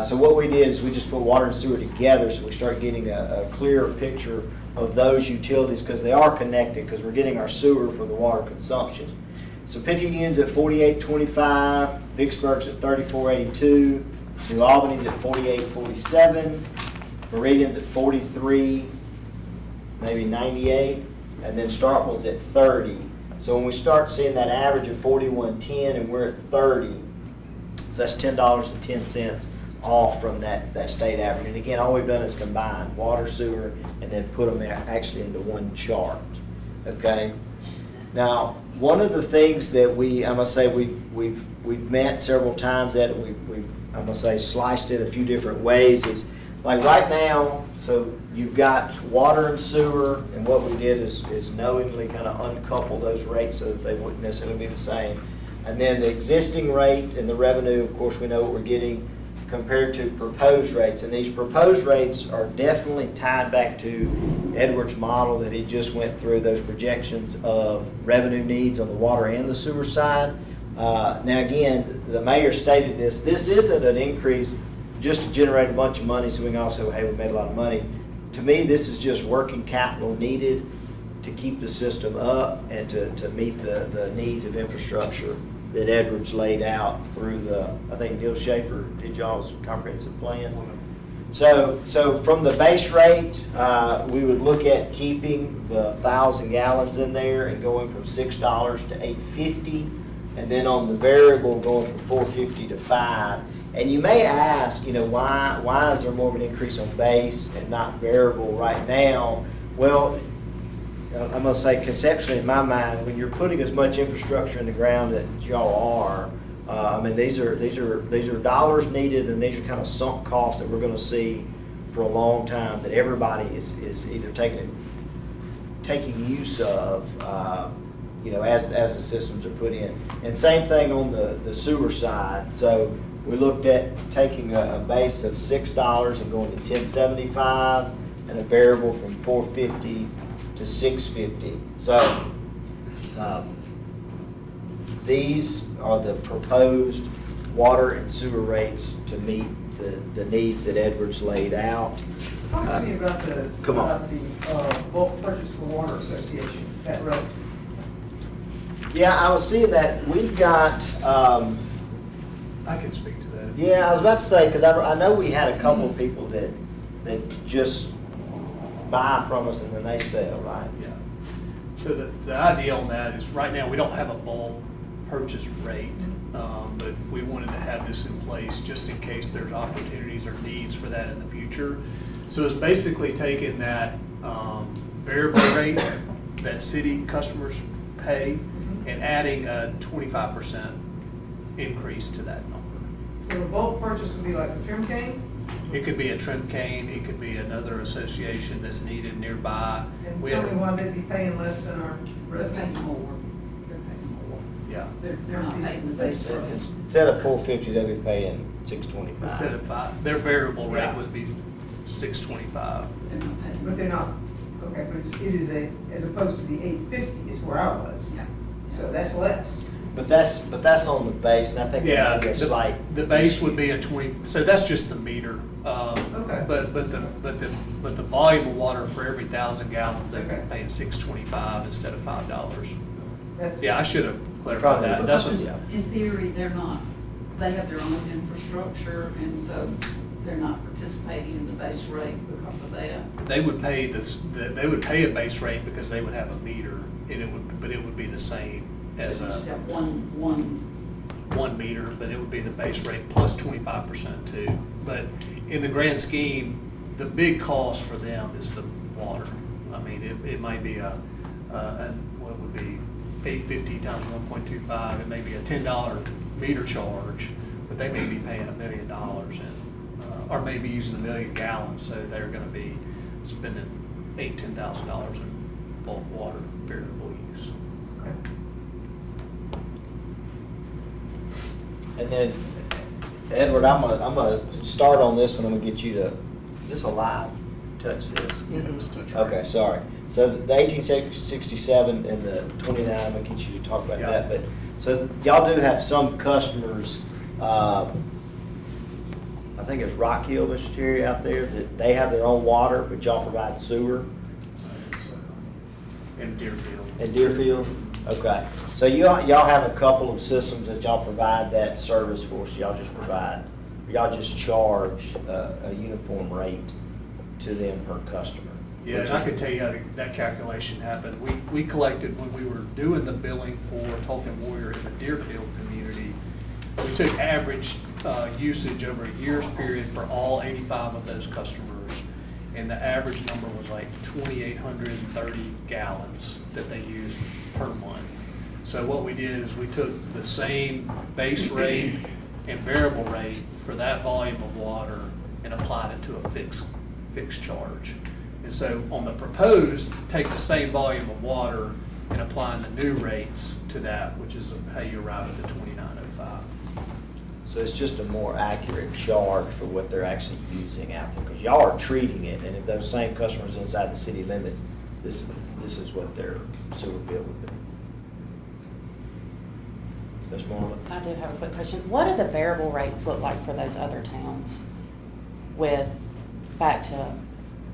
So what we did is we just put water and sewer together, so we start getting a clearer picture of those utilities, because they are connected, because we're getting our sewer for the water consumption. So Picayune's at $48.25, Vicksburg's at $34.82, New Albany's at $48.47, Meridian's at $43, maybe $98, and then Starkville's at $30. So when we start seeing that average of $41.10 and we're at $30, so that's $10.10 off from that state average. And again, all we've done is combine water, sewer, and then put them actually into one chart. Okay. Now, one of the things that I must say we've met several times at, we've I must say sliced it a few different ways, is like right now. So you've got water and sewer, and what we did is knowingly kind of uncouple those rates so that they wouldn't necessarily be the same. And then the existing rate and the revenue, of course, we know what we're getting compared to proposed rates. And these proposed rates are definitely tied back to Edward's model that he just went through, those projections of revenue needs on the water and the sewer side. Now again, the mayor stated this isn't an increase just to generate a bunch of money so we can also, hey, we made a lot of money. To me, this is just working capital needed to keep the system up and to meet the needs of infrastructure that Edwards laid out through I think Neil Schaefer did y'all's comprehensive plan. So from the base rate, we would look at keeping the 1,000 gallons in there and going from $6 to $8.50, and then on the variable going from $4.50 to $5. And you may ask, why is there more of an increase on base and not variable right now? Well, I'm going to say conceptually in my mind, when you're putting as much infrastructure in the ground that y'all are, I mean these are dollars needed, and these are kind of sunk costs that we're going to see for a long time that everybody is either taking use of, as the systems are put in. And same thing on the sewer side. So we looked at taking a base of $6 and going to $10.75, and a variable from $4.50 to $6.50. So These are the proposed water and sewer rates to meet the needs that Edwards laid out. Talk to me about the, Come on. about the bulk purchase for water association, that road. Yeah, I was seeing that, we've got, I can speak to that. yeah, I was about to say, because I know we had a couple of people that just buy from us and then they sell, right? Yeah. So the idea on that is, right now, we don't have a bulk purchase rate, but we wanted to have this in place just in case there's opportunities or needs for that in the future. So it's basically taking that variable rate that city customers pay and adding a 25% increase to that number. So the bulk purchase would be like the trim cane? It could be a trim cane, it could be another association that's needed nearby. And We tell had- me why they'd be paying less than our They're paying residents? more. They're paying more. Yeah. They're not paying the base rate. Instead of $450, they'll be paying $625. Instead of 5, their variable rate Yeah. would be $625. They're not paying. But they're not, okay, but it is as opposed to the $850 is where I was. Yeah. So that's less. But that's on the base, and I think Yeah, that may be a slight. the base would be a 20, so that's just the meter. Okay. But the volume of water for every 1,000 gallons, they're Okay. paying $625 instead of $5. That's. Yeah, I should have clarified Probably, that. but That's this what, is- In theory, they're not, they have their own infrastructure, and so they're not participating in the base rate because of that. they would pay this, they would pay a base rate because they would have a meter, but it would be the same as So you just a have one, meter, but it would be the base rate plus 25% too. But in the grand scheme, the big cost for them is the water. I mean, it might be what would be $850 times 1.25, it may be a $10 meter charge, but they may be paying $1 million or maybe using 1 million gallons, so they're gonna be spending $10,000 in bulk water variable use. Okay. And then, Edward, I'm gonna start on this one, I'm gonna get you to, is this a live? Touch this. Okay, sorry. So the 1867 and the 29, I'm gonna get you to talk about Yeah. that, but, so y'all do have some customers, I think it's Rock Hill, Mr. Terry, out there, that they have their own water, but y'all provide sewer. In Deerfield. In Deerfield? Okay. So y'all have a couple of systems that y'all provide that service for, so y'all just charge a uniform rate to them per customer? Yeah, and I can tell you how that calculation happened. We collected, when we were doing the billing for Tolkien Warrior in the Deerfield community, we took average usage over a year's period for all 85 of those customers, and the average number was like 2,830 gallons that they used per month. So what we did is we took the same base rate and variable rate for that volume of water and applied it to a fixed charge. And so on the proposed, take the same volume of water and applying the new rates to that, which is how you arrive at the 2905. So it's just a more accurate charge for what they're actually using out there, because y'all are treating it, and if those same customers inside the city limits, this is what their sewer bill would be. Ms. Marlon? I do have a quick question. What do the variable rates look like for those other towns? With, back to,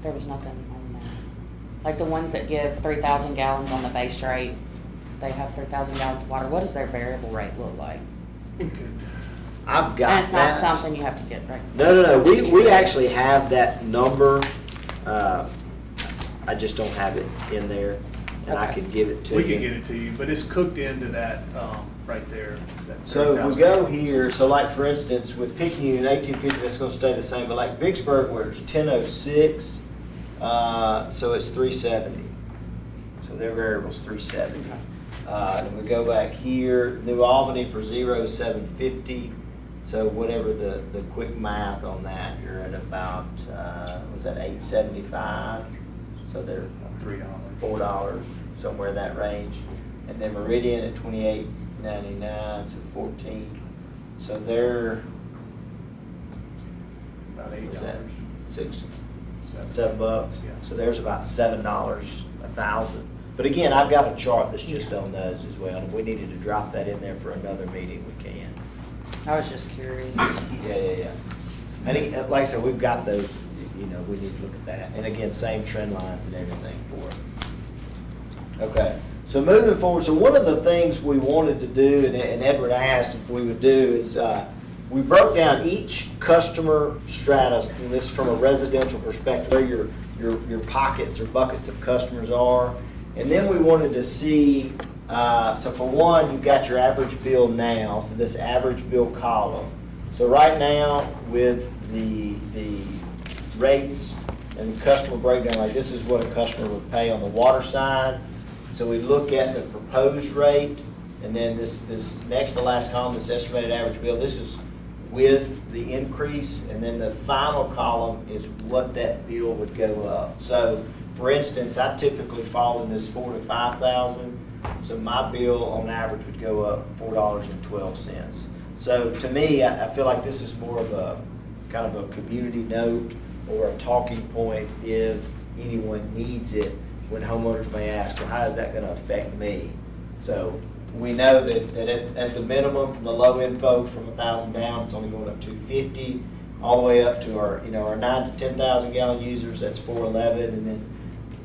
there was nothing on that. Like the ones that give 3,000 gallons on the base rate, they have 3,000 gallons of water. What does their variable rate look like? I've got And it's not that. something you have to get, right? No, we actually have that number. I just don't have it in there, and I Okay. could give it to you. We can get it to you, but it's cooked into that right there. that So if we 30,000. go here, so like for instance, with Picayune, 1850, that's gonna stay the same, but like Vicksburg, where it's 1006, so it's 370. So their variable's 370. And we go back here, New Albany for 0 is 750. So whatever the quick math on that, you're at about, was that 875? So they're $3. $4, somewhere in that range. And then Meridian at $28.99, so 14. So they're, About what was that, $8. $6, $7. $7? Yeah. So there's about $7 a thousand. But again, I've got a chart that's just on those as well. If we needed to drop that in there for another meeting, we can. I was just curious. Yeah. And like I said, we've got those, we need to look at that. And again, same trend lines and everything for it. Okay, so moving forward, so one of the things we wanted to do, and Edward asked if we would do, is we broke down each customer strata, and this is from a residential perspective, where your pockets or buckets of customers are. And then we wanted to see, so for one, you've got your average bill now, so this average bill column. So right now, with the rates and the customer breakdown, like this is what a customer would pay on the water side. So we look at the proposed rate, and then this next to last column, this estimated average bill, this is with the increase, and then the final column is what that bill would go up. So for instance, I typically fall in this $4,000 to $5,000, so my bill on average would go up $4.12. So to me, I feel like this is more of a kind of a community note or a talking point if anyone needs it, when homeowners may ask, well, how is that gonna affect me? So we know that at the minimum, from the low end folks, from 1,000 down, it's only going up $250, all the way up to our 9,000 to 10,000 gallon users, that's $411, and then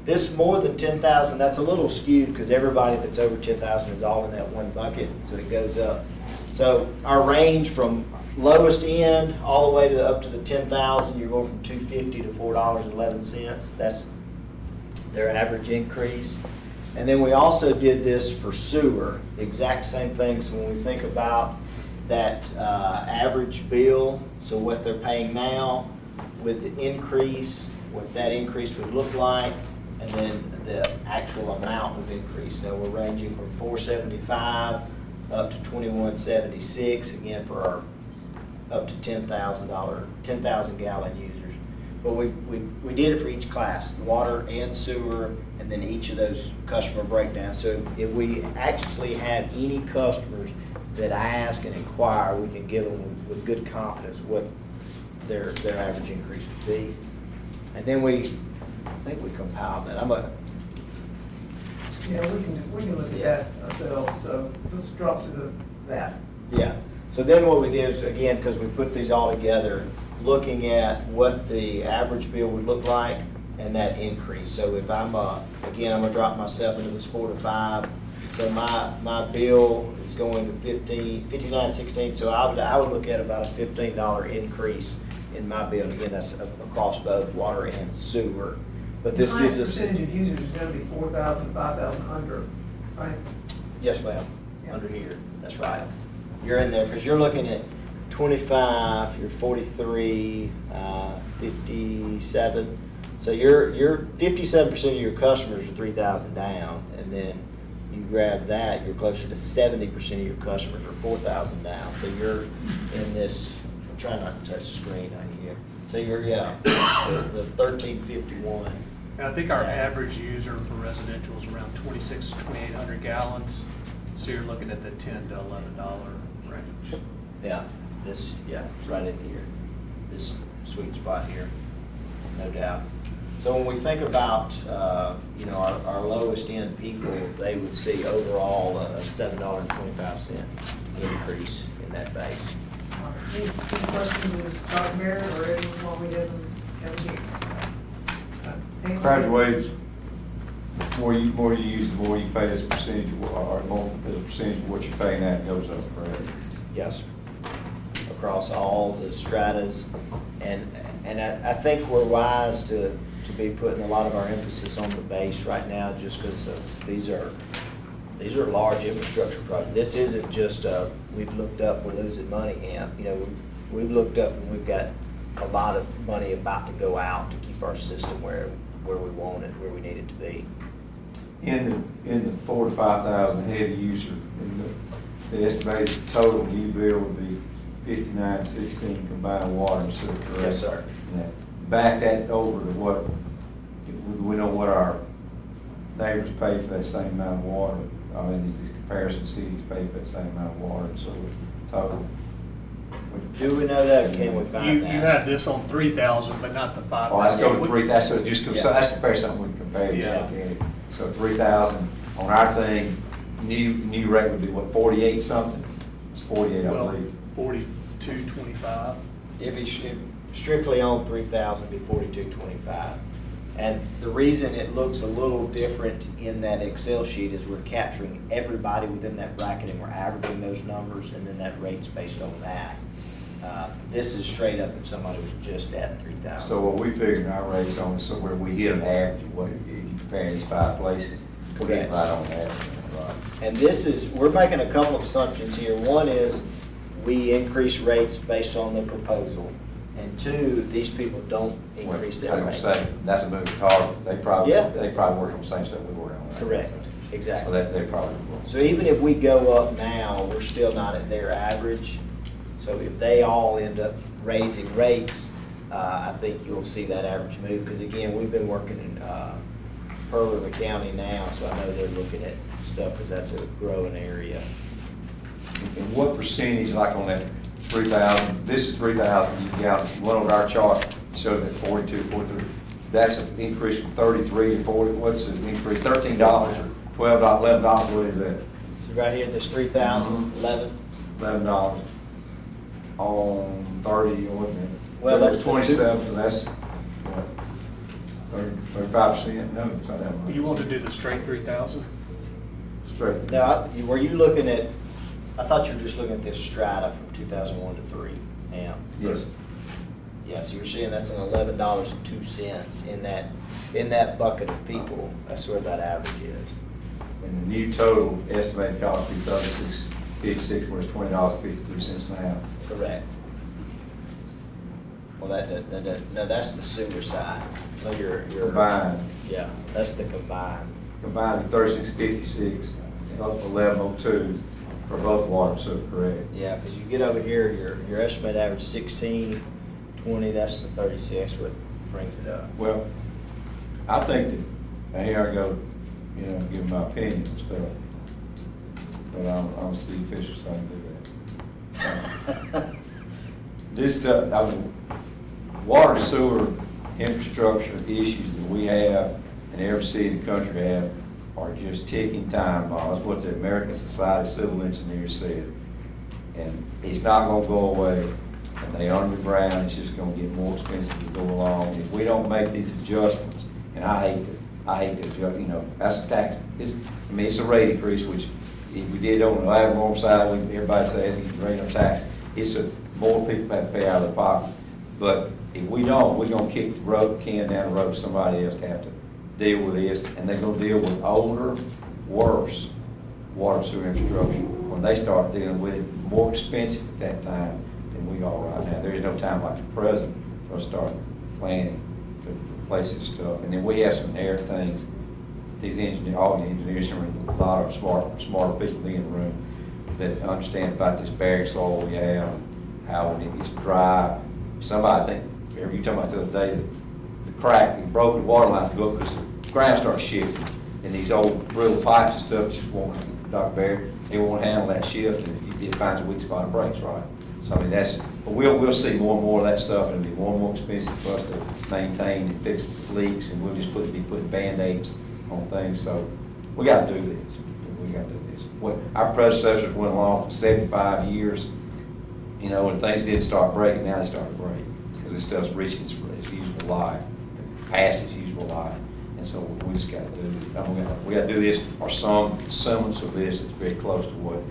this more than 10,000, that's a little skewed because everybody that's over 10,000 is all in that one bucket, so it goes up. So our range from lowest end all the way to up to the 10,000, you're going from $250 to $4.11. That's their average increase. And then we also did this for sewer, the exact same thing. So when we think about that average bill, so what they're paying now with the increase, what that increase would look like, and then the actual amount of increase. Now we're ranging from $475 up to $21.76, again for our up to $10,000 gallon users. But we did it for each class, water and sewer, and then each of those customer breakdowns. So if we actually have any customers that ask and inquire, we can give them with good confidence what their average increase would be. And then I think we compiled that. Yeah, we can look at that ourselves, so let's drop to that. Yeah, so then what we did is, again, because we put these all together, looking at what the average bill would look like and that increase. So if I'm, again, I'm gonna drop myself into this 4 to 5. So my bill is going to $59.16. So I would look at about a $15 increase in my bill. And again, that's across both water and sewer. But this gives us. The highest percentage of users is gonna be 4,000, 5,000 under, right? Yes, ma'am, Yeah. under here, that's right. You're in there, because you're looking at 25, you're 43, 57. So you're 57% of your customers are 3,000 down, and then you grab that, you're closer to 70% of your customers are 4,000 down. So you're in this, I'm trying not to touch the screen out here. So you're, the 1351. And I think our average user for residential is around 2,600 to 2,800 gallons. So you're looking at the $10 to $11 range. Yeah, right in here, this sweet spot here, no doubt. So when we think about, our lowest end people, they would see overall a $7.25 increase in that base. Any questions of Dr. Barrett or anyone while we have them here? Graduates, the more you use, the more you pay as a percentage, or more as a percentage of what you're paying, that goes up, correct? Yes, across all the stratas, and I think we're wise to be putting a lot of our emphasis on the base right now, just because these are large infrastructure projects. This isn't just we've looked up, we're losing money, and we've looked up and we've got a lot of money about to go out to keep our system where we want it, where we need it to be. In the 4,000 to 5,000 heavy user, the estimated total new bill would be $59.16 combined water and sewer, correct? Yes, sir. Now, back that over to what, we know what our neighbors pay for that same amount of water. I mean, these comparison cities pay for that same amount of water and sewer total. Do we know that, or can we find You that? had this on 3,000, but not the 5,000. Oh, let's go to 3, that's just, Yeah. so that's comparison we can compare. Yeah. So 3,000 on our thing, new rate would be what, 48 something? It's 48, I Well, believe. 42.25. If it's strictly on 3,000, it'd be 42.25. And the reason it looks a little different in that Excel sheet is we're capturing everybody within that bracket and we're averaging those numbers, and then that rate's based on that. This is straight up if somebody was just at 3,000. So what we figured our rates on is somewhere we hit an average, what, if you compare these 5 places, we get right on average. Right. And this is, we're making a couple of assumptions here. One is we increase rates based on the proposal. And two, these people don't increase their Like I'm rate. saying, that's a moving target. They probably Yeah. work on the same stuff we work on. Correct, So exactly. that, they probably will. So even if we go up now, we're still not at their average. So if they all end up raising rates, I think you'll see that average move. Because again, we've been working in Pearl River County now, so I know they're looking at stuff because that's a growing area. And what percentage, like on that 3,000, this is 3,000, you got one on our chart, shows that 42, 43. That's an increase from 33 to 40, what's the increase, $13 or $12, $11, what is that? So right here, this 3,000, 11. $11 on 30, or what, Well, that's the 27, so that's, what, 35%? No, it's not that much. You want to do the straight 3,000? Straight. Now, were you looking at, I thought you were just looking at this strata from 2001 to 3 now. Yes. Yeah, so you're seeing that's an $11.02 in that bucket of people. That's where that average is. And the new total estimated cost would be $36.56, whereas $20.53 now. Correct. Well, no, that's the sewer side. So you're. Combined. Yeah, that's the combined. Combined $36.56, up to $11.02 for both water and sewer, correct? Yeah, because you get over here, your estimated average 16, 20, that's the 36, what brings it up. Well, I think that, and here I go, giving my opinion and stuff, but I'm a city official, so I can do that. This stuff, water, sewer, infrastructure issues that we have and every city in the country have are just ticking time bombs. That's what the American Society of Civil Engineers said. And it's not gonna go away. And they underground, it's just gonna get more expensive to go along. If we don't make these adjustments, and I hate to adjust, that's a tax. It's a rate increase, which if we did on the ag side, everybody'd say it's a rate of tax. It's more people have to pay out of their pocket. But if we don't, we're gonna kick the can down the road for somebody else to have to deal with this, and they're gonna deal with older, worse water and sewer infrastructure. When they start dealing with it, more expensive at that time than we are right now. There is no time like the present for us to start planning to replace this stuff. And then we have some air things. These engineers, all the engineers, and a lot of smarter people in the room that understand about this buried soil we have, and how when it gets dry. Somebody, I think, you were talking about the other day, the crack, the broken water lines go up because the ground starts shifting. And these old brittle pipes and stuff just won't, Dr. Barrett, they won't handle that shift, and if it finds a weak spot, it breaks, right? So I mean, but we'll see more and more of that stuff, and it'll be more and more expensive for us to maintain and fix leaks, and we'll just be putting Band-Aids on things. So we got to do this. We got to do this. What our predecessors went along for 75 years, and things didn't start breaking, now they start to break because this stuff's reaching its usable life, past its usable life. And so we just got to do it. We got to do this, or some semblance of this that's very close to what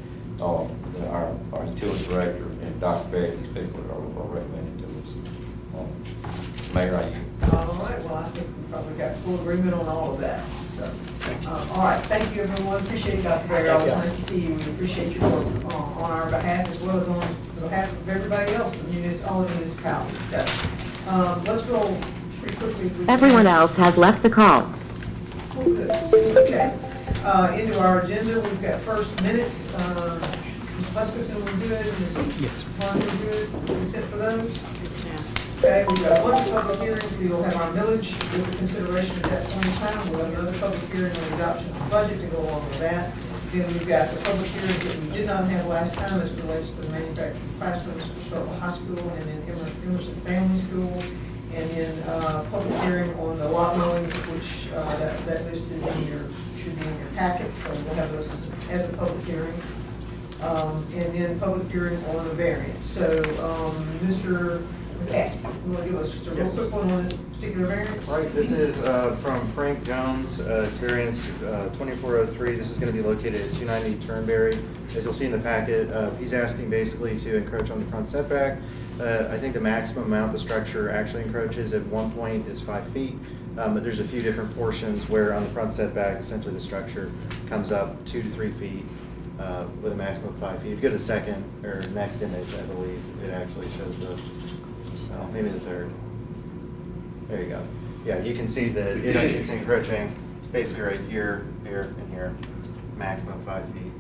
our utility director and Dr. Barrett, these people are recommending to us. Mayor, I yield. All right, well, I think we probably got full agreement on all of that, so. All right, thank you, everyone. Appreciate it, Dr. Barry. Always nice to see you. We appreciate your work on our behalf as well as on behalf of everybody else, all the municipalities. So, let's roll pretty quickly. Everyone else has left the call. Oh, good. Okay. Into our agenda, we've got first minutes. Muscus, we good? Yes. Juan, we good? Consent for those? Okay, we've got a bunch of public hearings. We will have our millage with the consideration at that point in time. We'll have another public hearing on the adoption of the budget to go along with that. Then we've got the public hearings that we did not have last time as it relates to the manufacturing classrooms for Starkville High School and then Emerson Family School. And then public hearing on the lot mowings, which that list is in your should be in your packet, so we'll have those as a public hearing. And then public hearing on the variance. So, Mr. McCaskey, you want to give us just a real quick one on this particular variance? Right, this is from Frank Jones, it's variance 2403. This is going to be located at 290 Turnberry. As you'll see in the packet, he's asking basically to encroach on the front setback. I think the maximum amount the structure actually encroaches at one point is 5 feet, but there's a few different portions where on the front setback, essentially the structure comes up 2 to 3 feet with a maximum of 5 feet. If you go to the second or next image, I believe, it actually shows the, maybe the third. There you go. Yeah, you can see that it's encroaching basically right here, here, and here, maximum of 5 feet.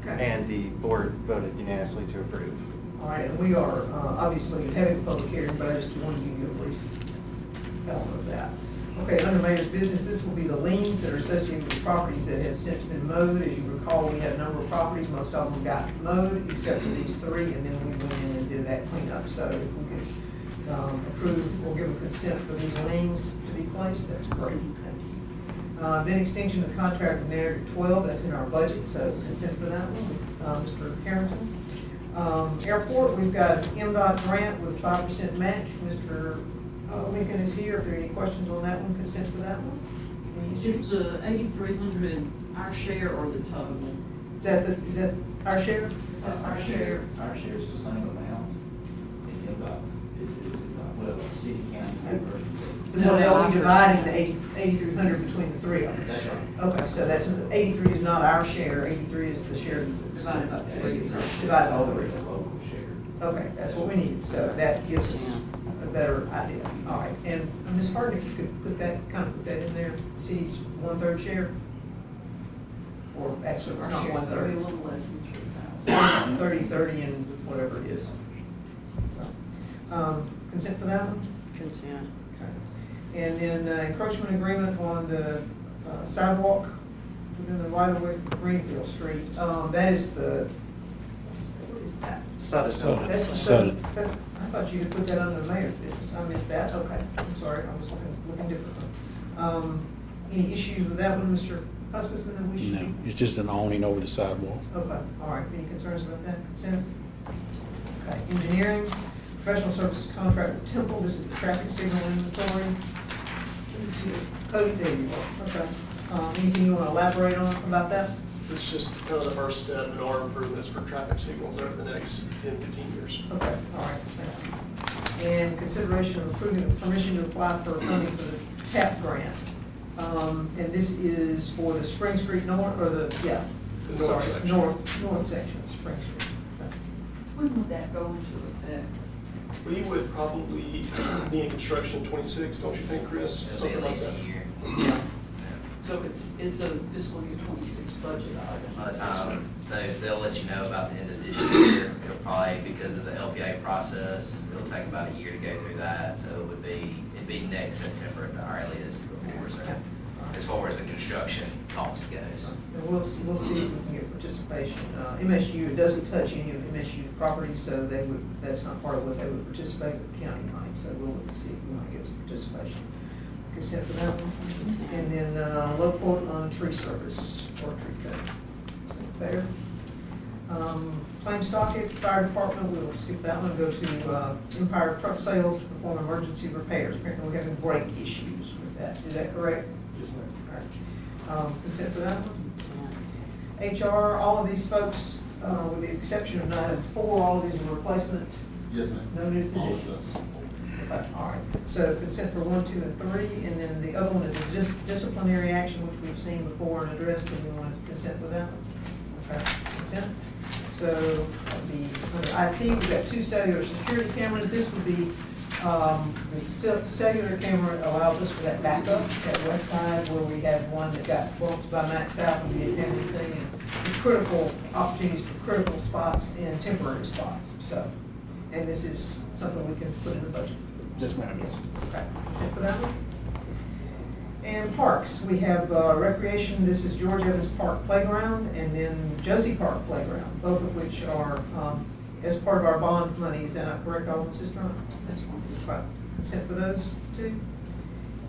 Okay. And the board voted unanimously to approve. All right, and we are obviously having a public hearing, but I just want to give you a brief element of that. Okay, under mayor's business, this will be the liens that are associated with properties that have since been mowed. As you recall, we had a number of properties, most of them got mowed except for these 3, and then we went in and did that cleanup. So if we could approve or give a consent for these liens to be placed, that's great. Thank you. Then extension of the contract with narrative 12, that's in our budget, so consent for that one. Mr. Harrington. Airport, we've got an MDOT grant with 5% match. Mr. Lincoln is here. If there are any questions on that one, consent for that one? Any Is issues? the 8,300 our share or the total? Is that our share? Our share is the same amount. And is well, city, county, university. No, they'll be dividing the 8,300 between the 3 of us. That's right. Okay, so that's, 83 is not our share, 83 is the share. Divided by 3. Divided by Over 3. the local share. Okay, that's what we need, so that gives us a better idea. All right, and Ms. Harden, if you could put that in there, city's 1/3 share? Or actually, it's Our not share's gonna be a 1/3. little less than 3,000. 30 and whatever it is. So, consent for that one? Consent. Okay. And then encroachment agreement on the sidewalk within the right of way from Greenfield Street. That is the, what is that? Sudden. That's the Sudden. that's- I thought you had put that under the mayor's business. I missed that. Okay, I'm sorry, I was looking differently. Any issues with that one, Mr. Huskisson, that we should? No, it's just an awning over the sidewalk. Okay, all right. Any concerns about that? Consent? Okay, engineering, professional services contract with Temple. This is the traffic signal inventory. Let me see. Cody, there you are. Okay. Anything you want to elaborate on about that? It's just kind of the first step in our improvements for traffic signals over the next 10, 15 years. Okay, all right, thank you. And consideration of approving the permission to apply for funding for the TAP grant. And this is for the Spring Street North, or the north section. North section of Spring Street. Okay. When would that go into effect? We would probably be in construction 26, don't you think, Chris? It'll be Something at like least that. a year. So it's a fiscal year 26 budget item. So they'll let you know about the end of this year. It'll probably, because of the LPA process, it'll take about a year to go through that. So it'd be next September at the earliest before, so as far as the construction cost goes. And we'll see if we can get participation. MSU, it doesn't touch any of MSU properties, so that's not part of what they would participate with the county money. So we'll look to see if we want to get some participation. Consent for that one. And then low quote on tree service or tree cutting. Consent there. Claim stockage, fire department, we'll skip that one, go to Empire Truck Sales to perform emergency repairs. Apparently we're having brake issues with that. Is that correct? Yes, ma'am. All right. Consent for that one. Consent. HR, all of these folks, with the exception of item 4, all of these are replacement. Yes, ma'am. No new All of positions. those. Okay, all right. So consent for 1, 2, and 3, and then the other one is a disciplinary action, which we've seen before and addressed, and we want to consent with that one. Okay, consent. So under IT, we've got 2 cellular security cameras. This would be, the cellular camera allows us for that backup at West Side where we had one that got bumped by Max out and we didn't have anything, and critical opportunities for critical spots and temporary spots. So, and this is something we can put in the budget. Yes, ma'am. Yes, okay, that's it for that one. And parks, we have recreation, this is George Evans Park Playground, and then Josie Park Playground, both of which are as part of our bond money. Is that not correct, Alderman Sistrunk? That's one. Right, consent for those 2.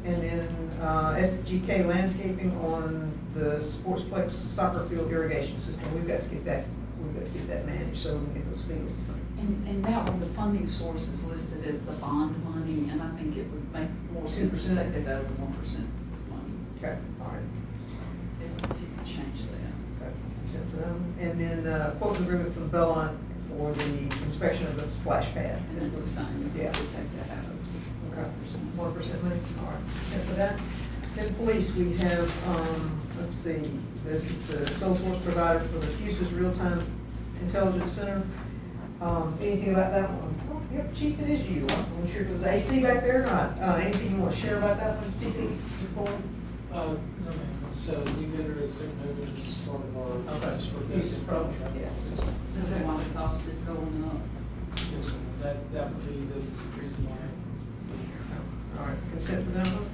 And then, SGK landscaping on the Sportsplex soccer field irrigation system. We've got to get that managed so we can get those fields. And that one, the funding source is listed as the bond money, and I think it would make more sense to 2%. take it out of the 1% money, Okay, all right. if you could change that. Okay, consent for them. And then, quote agreement from Belmont for the inspection of the splash pad. And it's the same, if you Yeah. could take that out of Okay, 1%. 1% money, all right, consent for that. Then police, we have, let's see, this is the sole source provider for the Fuses Real-Time Intelligence Center. Anything about that one? Oh, yep, Chief, it is you. I'm not sure if it was AC back there or not. Anything you want to share about that one, TP? No, ma'am, it's, we did a significant as part of our. Okay. for Fuses this program, contract. yes. Is that why the cost is going up? Yes, ma'am. That would be the reason why. All right, consent for that one.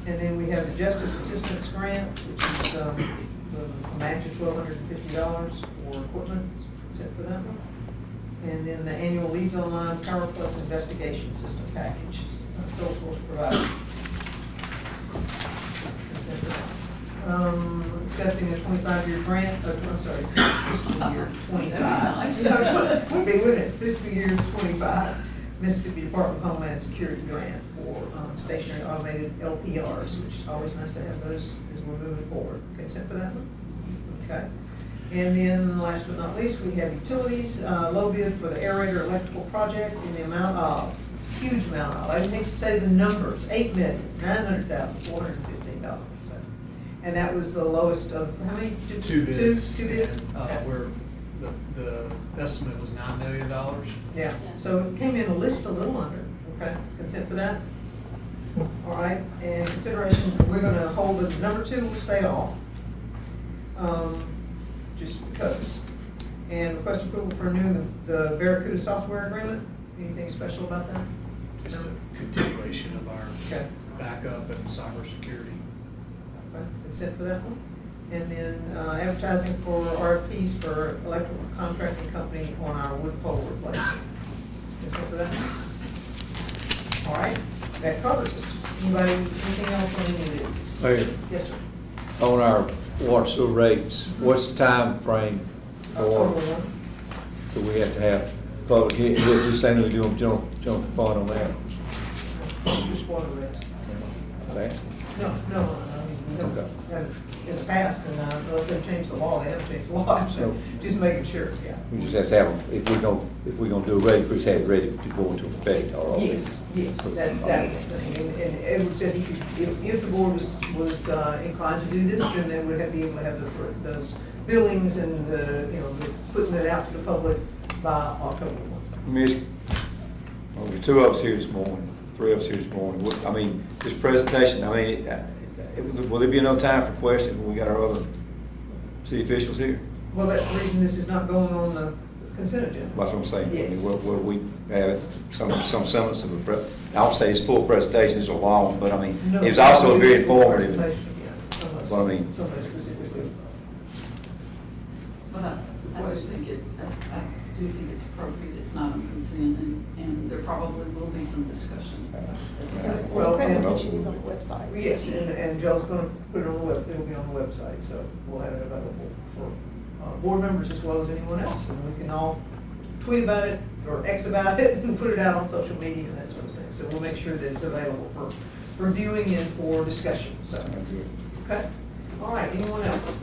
And then we have the Justice Assistance Grant, which is, the match of $1,250 for equipment, consent for that one. And then the annual Leads Online Power Plus Investigation System Package, sole source provider. Consent for that. Accepting a 25-year grant, I'm sorry, fiscal year 25. Nice. Would be, wouldn't it? Fiscal year 25, Mississippi Department of Homeland Security grant for stationary automated LPRs, which is always nice to have those as we're moving forward. Consent for that one? Okay. And then, last but not least, we have utilities, low bid for the aerator electrical project in the amount of, huge amount of, I didn't need to say the numbers, $8,900,415. So, and that was the lowest of, how many? Two bids. Two bids? And, Okay. the estimate was $9 million. Yeah, so it came in a list a little under, okay, consent for that? All right, and consideration, we're gonna hold the number 2 will stay off, just because. And request approval for renewing the Barracuda software agreement, anything special about that? Just a continuation of our Okay. backup and cybersecurity. Okay, consent for that one? And then advertising for RFPs for electrical contracting company on our wood pole replacement. Consent for that? All right, that covers us. Anybody, anything else on any of these? Mayor, Yes, sir. on our water sewer rates, what's the time frame October for, 1. do we have to have public, he's saying we do them general fund on that? Just water rates. Okay. No, I mean, we haven't in the past, and unless they change the law, they haven't changed the law, so just making sure, yeah. We just have to have them, if we're gonna do a rate increase, have it ready to go into effect or. Yes, that's the thing, and Edward said he could, if the board was inclined to do this, then they would be able to have those billings and the putting it out to the public by October 1. Miss, the 2 of us here this morning, 3 of us here this morning, I mean, this presentation, I mean, will there be enough time for questions when we got our other city officials here? Well, that's the reason this is not going on the consent agenda. That's what I'm saying. Yes. I mean, will we have some semblance of a I'll say it's full presentation, it's a long, but I mean, No, it was also very informative. presentation, yeah, unless What I mean. somebody specifically. But I do think it's appropriate, it's not on consent, and there probably will be some discussion. Well, The presentation and- is on the website. Yes, and Joe's gonna put it on the web, it'll be on the website, so we'll have it available for board members as well as anyone else, and we can all tweet about it, or X about it, and put it out on social media and that sort of thing. So we'll make sure that it's available for viewing and for discussion, so. Okay, all right, anyone else?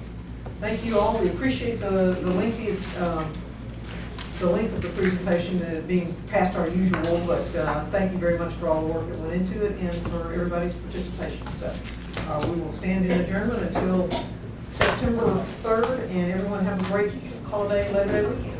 Thank you all, we appreciate the length of the presentation being past our usual, but thank you very much for all the work that went into it and for everybody's participation. So we will stand in adjournment until September 3rd, and everyone have a great holiday, Labor Day weekend.